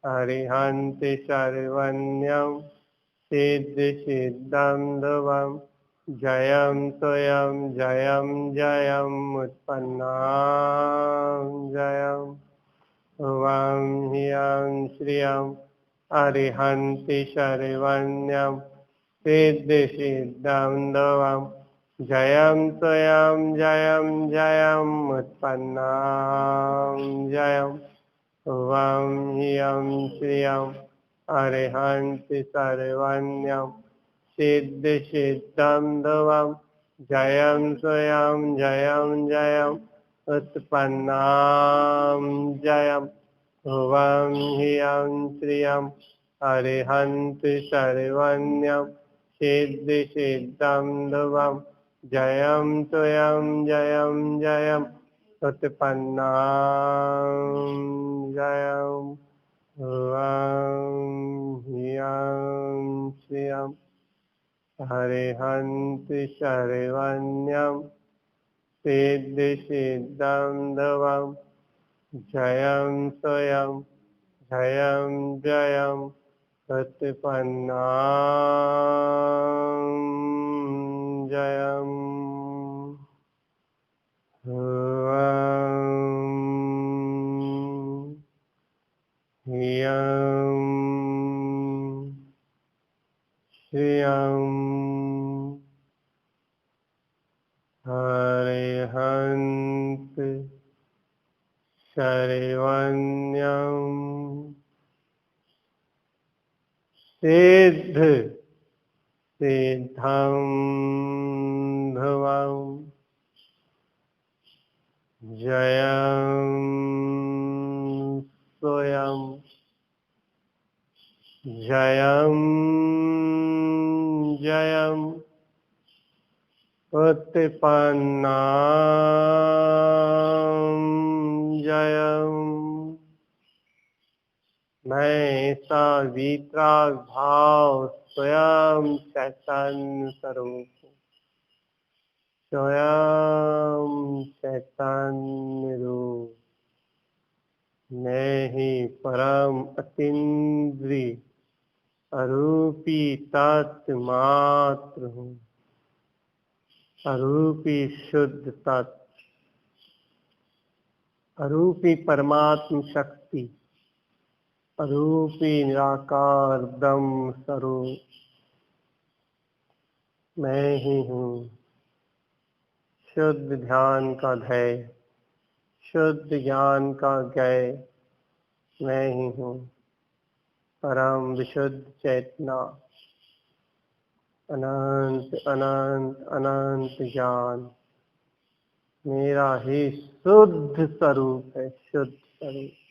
अरिहन्ति सर्वज्ञं सिद्धिसिद्धं ध्रुवं जयं स्वयं जयं जयम् उत्पन्नां जयम् वां ह्रियं श्रियं अरिहन्ति शर्वण्यं सिद्धिसिद्धं दवं जयं स्वयं जयं जयम् उत्पन्नां जयम् वां ह्रियं श्रियं अरिहन्ति शर्वण्यं सिद्धिसिद्धं दवं जयं स्वयं जयं जयम् उत्पन्नां जयम् वां ह्रियं श्रियं अरिहन्ति शर्वण्यं सिद्धिसिद्धं दवं जयं स्वयं जयं जयम् उत्पन्नां जयम् वां ह्रियं श्रियं अरिहन्ति शर्वण्यं सिद्धिसिद्धं दवं जयं स्वयं जयं जयम् उत्पन्नां जयम् ह्रियं श्रियं अरिहन्ति शर्वण्यं सिद्धिसिद्धं दवं जयं स्वयं जयं जयम् उत्पन्नां जयम् मैं सवितराग भाव स्वयं चैतन्य स्वरूप स्वयं चैतन्य रूप मैं ही परम अतीन्द्रिय अरूपी तत्व मात्र हूँ अरूपी शुद्ध तत्व अरूपी परमात्म शक्ति अरूपी निराकार ब्रह्म स्वरूप मैं ही हूँ शुद्ध ध्यान का ध्येय शुद्ध ज्ञान का ज्ञेय मैं ही हूँ परम विशुद्ध चेतना अनंत अनंत अनंत ज्ञान मेरा ही शुद्ध स्वरूप है शुद्ध स्वरूप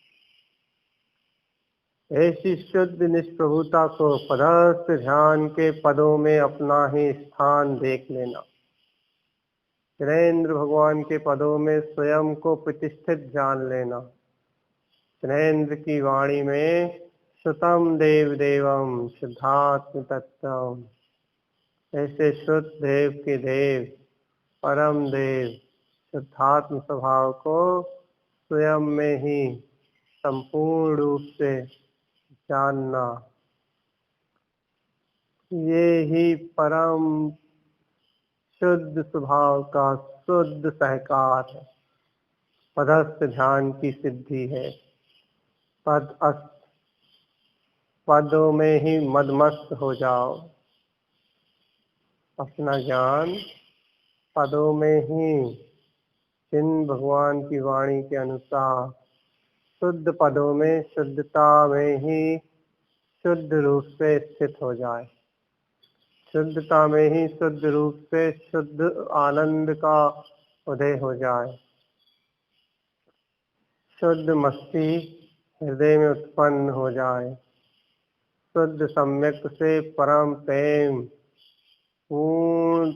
ऐसी शुद्ध निष्प्रभुता को पदस्थ ध्यान के पदों में अपना ही स्थान देख लेना त्रिनेन्द्र भगवान के पदों में स्वयं को प्रतिष्ठित जान लेना त्रिनेन्द्र की वाणी में श्रुतम देव देवम शुद्धात्म तत्वम ऐसे शुद्ध देव के देव परम देव शुद्धात्म स्वभाव को स्वयं में ही संपूर्ण रूप से जानना ये ही परम शुद्ध स्वभाव का शुद्ध सहकार है पदस्थ ध्यान की सिद्धि है पदों में ही मदमस्त हो जाओ अपना ज्ञान पदों में ही जिन भगवान की वाणी के अनुसार शुद्ध पदों में शुद्धता में ही शुद्ध रूप से स्थित हो जाए शुद्धता में ही शुद्ध रूप से शुद्ध आनंद का उदय हो जाए शुद्ध मस्ती हृदय में उत्पन्न हो जाए शुद्ध सम्यक से परम प्रेम पूर्ण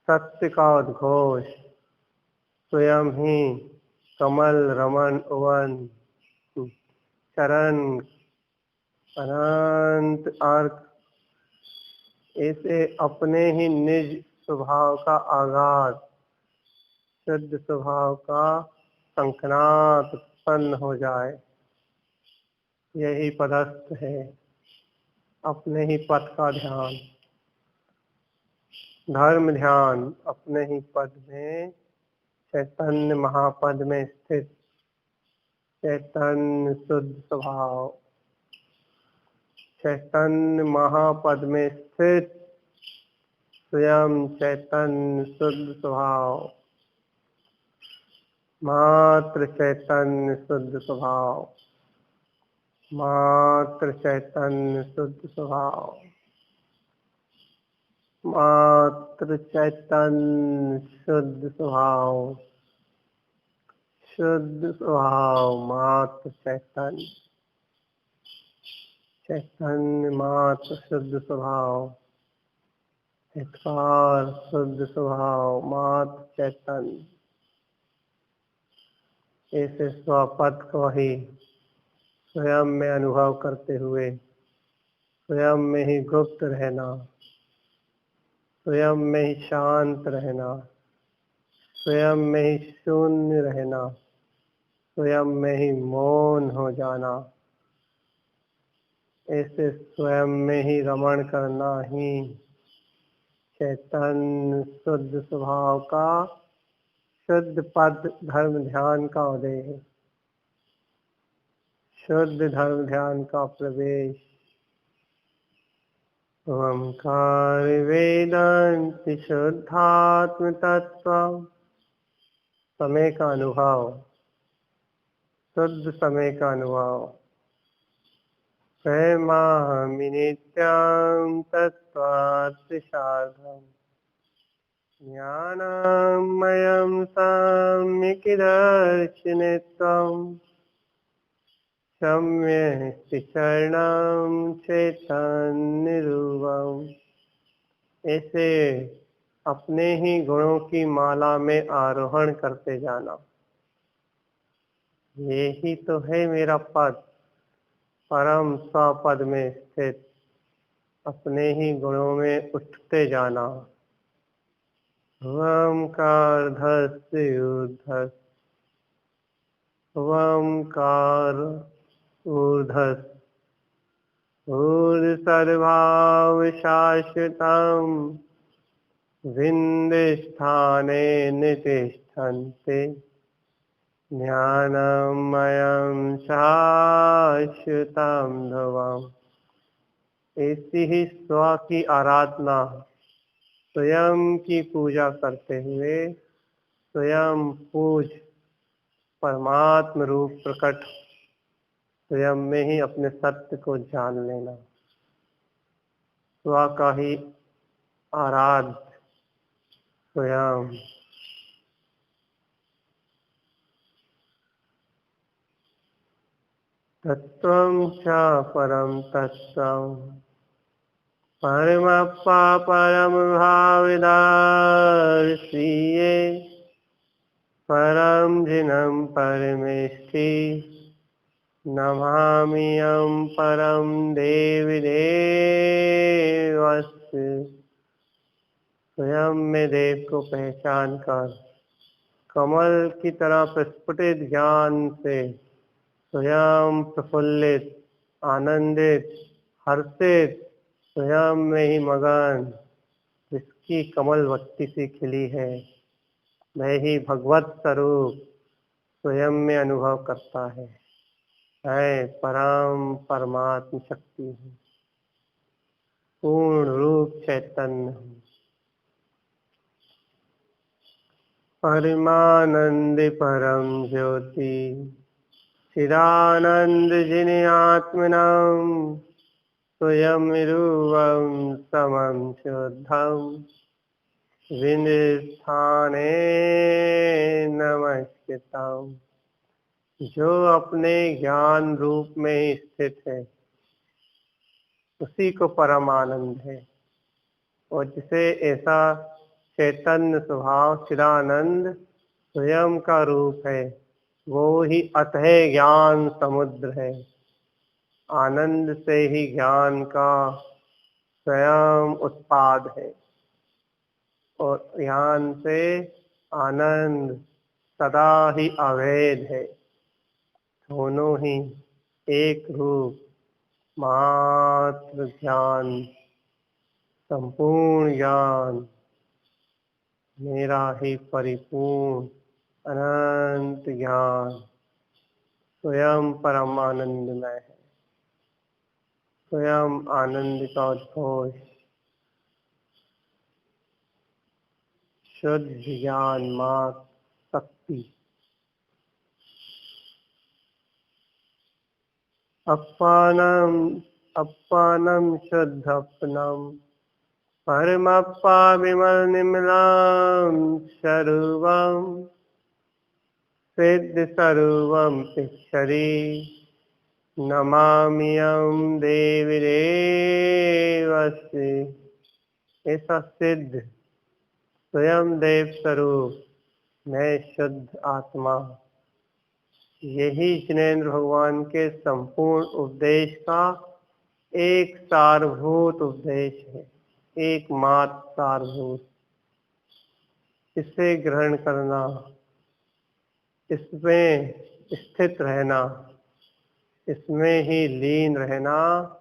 सत्य का उद्घोष स्वयं ही कमल रमन उवन चरण अनंत अर्क ऐसे अपने ही निज स्वभाव का आगाज शुद्ध स्वभाव का संकनात उत्पन्न हो जाए यही पदस्थ है अपने ही पथ का ध्यान धर्म ध्यान अपने ही पद में चैतन्य महापद में स्थित चैतन्य शुद्ध स्वभाव, चैतन्य महापद में स्थित स्वयं चैतन्य शुद्ध स्वभाव, मात्र चैतन्य शुद्ध स्वभाव, मात्र चैतन्य शुद्ध स्वभाव, मात्र चैतन्य शुद्ध स्वभाव, शुद्ध स्वभाव, मात्र चैतन्य, चैतन्य मात्र शुद्ध स्वभाव, हितकार शुद्ध स्वभाव, मात्र चैतन्य। ऐसे स्वपद को ही स्वयं में अनुभव करते हुए स्वयं में ही गुप्त रहना, स्वयं में ही शांत रहना, स्वयं में ही शून्य रहना, स्वयं में ही मौन हो जाना, ऐसे स्वयं में ही रमण करना ही चैतन्य शुद्ध स्वभाव का शुद्ध पद धर्म ध्यान का उदय है, शुद्ध धर्म ध्यान का प्रवेश। ओंकार वेदांत शुद्धात्म तत्व, समय का अनुभव, शुद्ध समय का अनुभव। प्रेमामि नित्यं तत्त्वार्थसाधनं, ज्ञानमयं सम्यक्दर्शिनित्वं, सम्यक् शरणं चैतन्यरूपम्। ऐसे अपने ही गुणों की माला में आरोहण करते जाना। यही तो है मेरा पद, परम स्वपद में स्थित, अपने ही गुणों में उठते जाना। ओंकार धस्य ऊर्ध्वस्, ओंकार ऊर्ध्वस्, ऊर्ध्वसर्वभाव शाश्वतं, विंध्यस्थाने नितिष्ठन्ते, ज्ञानमयं शाश्वतं ध्रुवम्। ऐसी ही स्व की आराधना, स्वयं की पूजा करते हुए स्वयं पूज परमात्म रूप प्रकट स्वयं में ही अपने सत्य को जान लेना, स्व का ही आराध स्वयं। तत्वं च परम तत्वं, परमप्पा परम भावदर्शिये, परम जिनं परमेष्टि, नमाम्यहं परम देवदेवस्य। स्वयं में देव को पहचान कर कमल की तरह प्रस्फुटित ज्ञान से स्वयं प्रफुल्लित, आनंदित, हर्षित, स्वयं में ही मगन, जिसकी कमल वत्ती सी खिली है, वह ही भगवत स्वरूप स्वयं में अनुभव करता है परम परमात्म शक्ति है, पूर्ण रूप चैतन्य है। परमानंद परम ज्योति, चिदानंद जिन आत्मनम, स्वयं रूपं समं शुद्धं, विनिस्थाने नमस्कृतं। जो अपने ज्ञान रूप में ही स्थित है, उसी को परम आनंद है, और जिसे ऐसा चैतन्य स्वभाव चिदानंद स्वयं का रूप है, वो ही अथः ज्ञान समुद्र है। आनंद से ही ज्ञान का स्वयं उत्पाद है, और ज्ञान से आनंद सदा ही अभेद है। दोनों ही एक रूप मात्र ज्ञान, संपूर्ण ज्ञान, मेरा ही परिपूर्ण अनंत ज्ञान स्वयं परम आनंदमय है, स्वयं आनंद का उद्घोष, शुद्ध ज्ञान मात्र शक्ति। अपानम अपानम शुद्धपनम परमप्पा विमल निमलां स्वरूपम सिद्ध स्वरूपम पिक्षरी नमाम्यहं देवी देवस्य। ऐसा सिद्ध स्वयं देव स्वरूप मैं शुद्ध आत्मा, यही जिनेंद्र भगवान के संपूर्ण उपदेश का एक सारभूत उपदेश है, एकमात्र सारभूत। इसे ग्रहण करना, इसमें स्थित रहना, इसमें ही लीन रहना,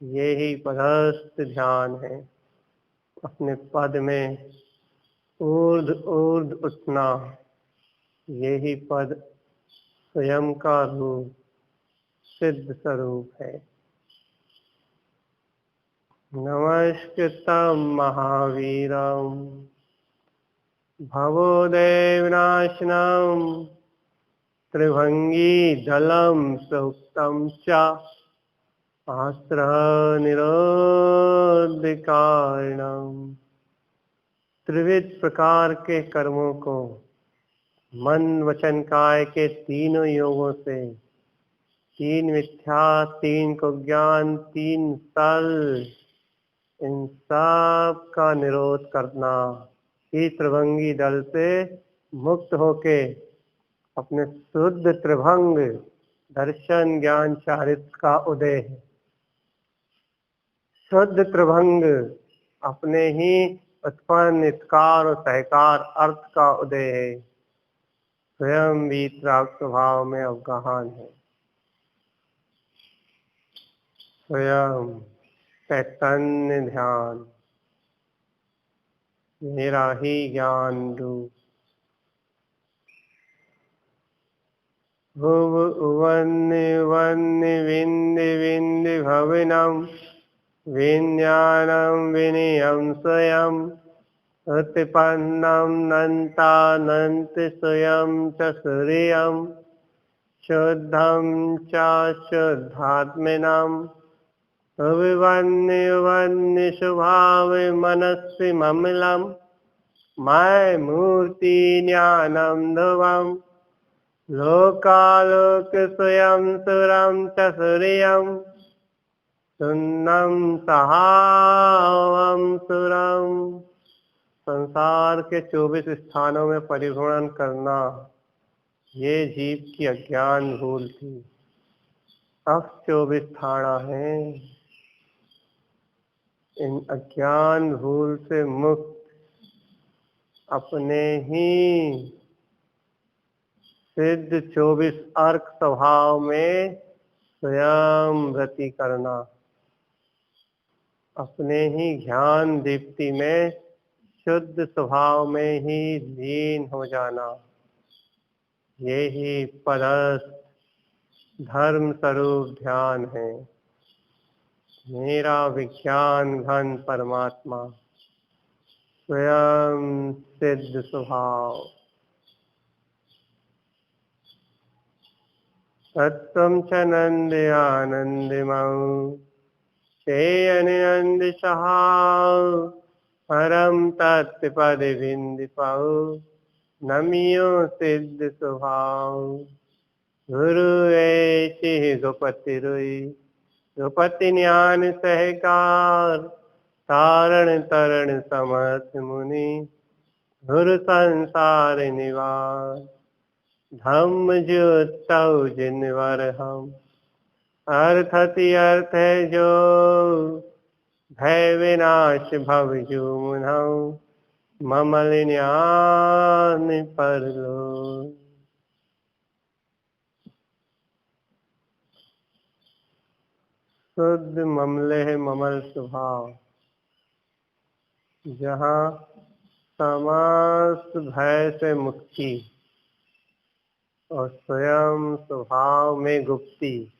यही पदस्थ ध्यान है। अपने पद में ऊर्ध ऊर्ध उठना, यही पद स्वयं का रूप सिद्ध स्वरूप है। नमस्कृतं महावीरं भवोदयविनाशनं त्रिभंगीदलं सूक्तं च आश्रय निरोधकारणम्। त्रिविध प्रकार के कर्मों को मन वचन काय के तीनों योगों से, तीन मिथ्या, तीन को ज्ञान, तीन सल, इन सब का निरोध करना, ही त्रिभंगी दल से मुक्त होके अपने शुद्ध त्रिभंग दर्शन ज्ञान चारित्र का उदय है। शुद्ध त्रिभंग अपने ही उत्पन्न इतकार और सहकार अर्थ का उदय है, स्वयं वीतराग स्वभाव में अवगाहन है, स्वयं चैतन्य ध्यान, मेरा ही ज्ञान रूप। भुव वन्य वन्य विंद विंद भवनम विज्ञानम विनयम स्वयं उत्पन्नम नन्तानन्त स्वयं च सूर्यं शुद्धं च शुद्धात्मनाम् अविवन्य वन्य स्वभाव मनस्वी ममलम मय मूर्ति ज्ञानम ध्रुवम लोकालोक स्वयं सुरं च सूर्यं सुन्नं सहावं सुरं। संसार के 24 स्थानों में परिभ्रमण करना, ये जीव की अज्ञान भूल थी। अब 24 थाना है। इन अज्ञान भूल से मुक्त अपने ही सिद्ध 24 अर्क स्वभाव में स्वयं वृत्ति करना, अपने ही ज्ञान दीप्ति में शुद्ध स्वभाव में ही लीन हो जाना, यही पदस्थ धर्म स्वरूप ध्यान है। मेरा विज्ञान घन परमात्मा स्वयं सिद्ध स्वभाव। तत्त्वं च नंद आनंदमौ चेयनंद सहाव परम तत्पद विंदिपौ नमियो सिद्ध स्वभाव। गुरु ऐसी गोपति रोई गोपति ज्ञान सहकार तारण तरण समर्थ मुनि गुरु संसार निवास। धम्म ज्योतौ जिनवर हम अर्थति अर्थ है जो भय विनाश भव जो मुनौ ममल ज्ञान परलो। शुद्ध ममले है ममल स्वभाव, जहाँ समस्त भय से मुक्ति और स्वयं स्वभाव में गुप्ति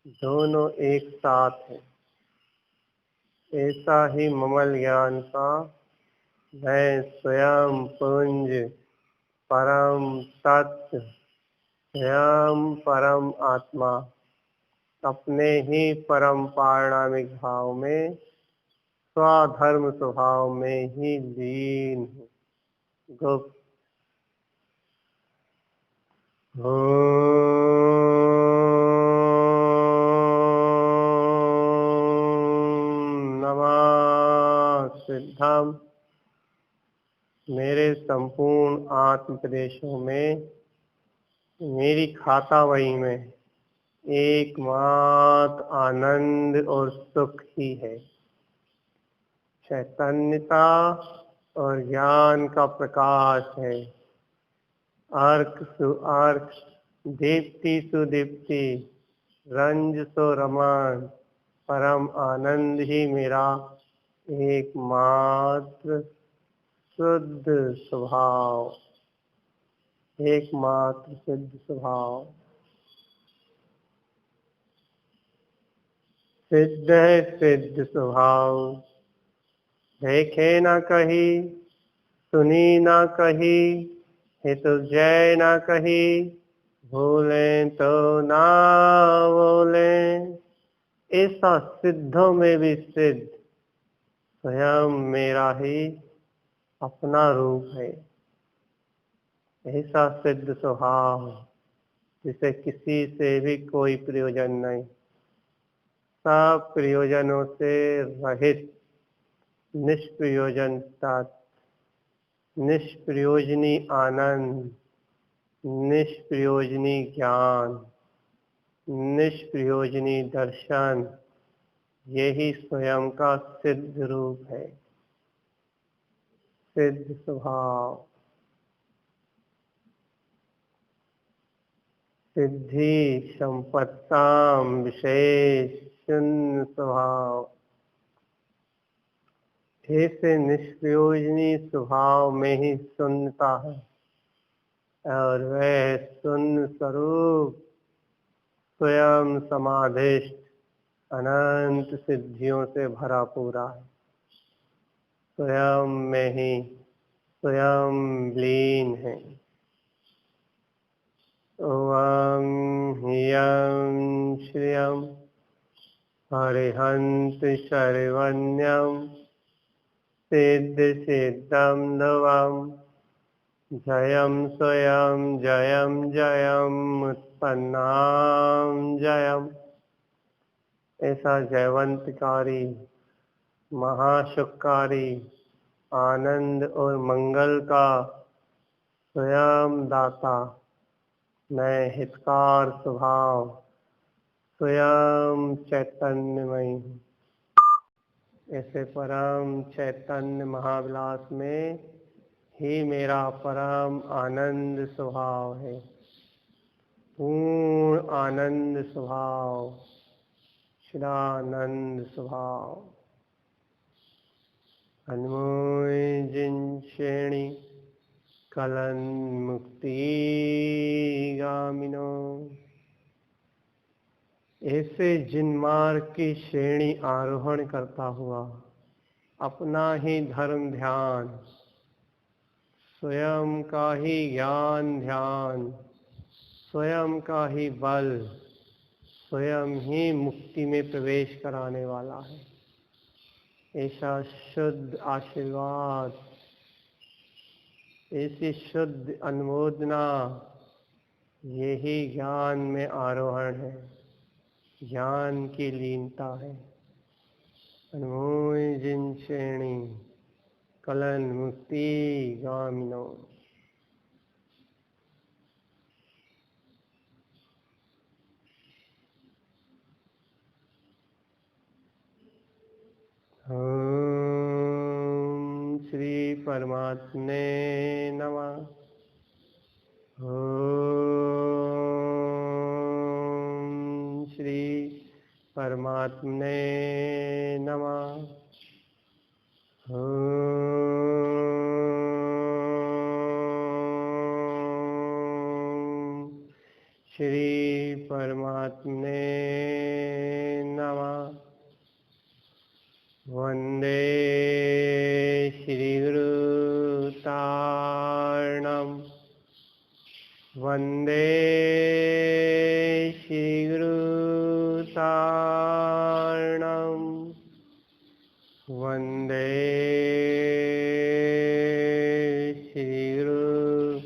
दोनों एक साथ है। ऐसा ही ममल ज्ञान का मैं स्वयं पुंज परम तत्व स्वयं परम आत्मा अपने ही परम पारणामिक भाव में स्वधर्म स्वभाव में ही लीन हूँ। गुप्त नमः सिद्धम। मेरे संपूर्ण आत्मोपदेशों में मेरी खातावही में एकमात्र आनंद और सुख ही है। चैतन्यता और ज्ञान का प्रकाश है। अर्क सुअर्क, दीप्ति सुदीप्ति, रंज सो रमन, परम आनंद ही मेरा एकमात्र शुद्ध स्वभाव, एकमात्र शुद्ध स्वभाव। सिद्ध है सिद्ध स्वभाव, देखे न कही, सुनी न कही, हितु जय न कही, भूले तो ना बोले। ऐसा सिद्धों में भी सिद्ध स्वयं मेरा ही अपना रूप है। ऐसा सिद्ध स्वभाव जिसे किसी से भी कोई प्रयोजन नहीं, सब प्रयोजनों से रहित निष्प्रयोजनता, निष्प्रयोजनी आनंद, निष्प्रयोजनी ज्ञान, निष्प्रयोजनी दर्शन, यही स्वयं का सिद्ध रूप है, सिद्ध स्वभाव। सिद्धि संपत्ताम विशेष शून्य स्वभाव। ऐसे निष्प्रयोजनी स्वभाव में ही शून्यता है और वह शून्य स्वरूप स्वयं समाधिष्ठ अनंत सिद्धियों से भरा पूरा है। स्वयं में ही स्वयं लीन है। ओम ह्यं श्रियं हरिहंत शरवण्यं सिद्ध सिद्धं ध्रुवं जयं स्वयं जयं जयं उत्पन्नां जयम्। ऐसा जयवंतकारी, महासुखकारी, आनंद और मंगल का स्वयं दाता, मैं हितकार स्वभाव, स्वयं चैतन्यमय हूँ। ऐसे परम चैतन्य महाविलास में ही मेरा परम आनंद स्वभाव है, पूर्ण आनंद स्वभाव, चिदानंद स्वभाव। अनमोय जिन श्रेणी कलन मुक्ति गामिनो। ऐसे जिन मार्ग की श्रेणी आरोहण करता हुआ अपना ही धर्म ध्यान, स्वयं का ही ज्ञान ध्यान, स्वयं का ही बल, स्वयं ही मुक्ति में प्रवेश कराने वाला है। ऐसा शुद्ध आशीर्वाद, ऐसी शुद्ध अनुमोदना, यही ज्ञान में आरोहण है, ज्ञान की लीनता है। अनमोय जिन श्रेणी कलन मुक्ति गामिनो। ओम श्री परमात्मे नमः। ओम श्री परमात्मे नमः। ओम श्री परमात्मने नमः। वंदे श्री गुरु तारणम। वंदे श्री गुरु तारणम। वंदे श्री गुरु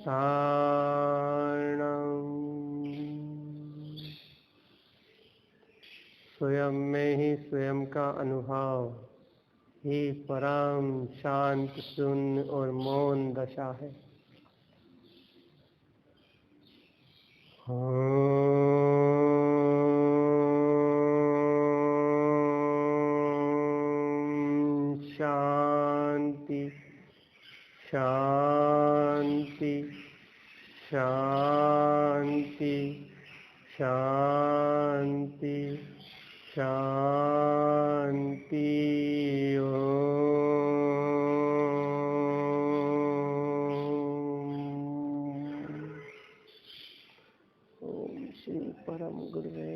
तारणम। स्वयं में ही स्वयं का अनुभव ही परम शांत शून्य और मौन दशा है। शांति शांति शांति शांति शांति। ओम श्री परम गुरुवे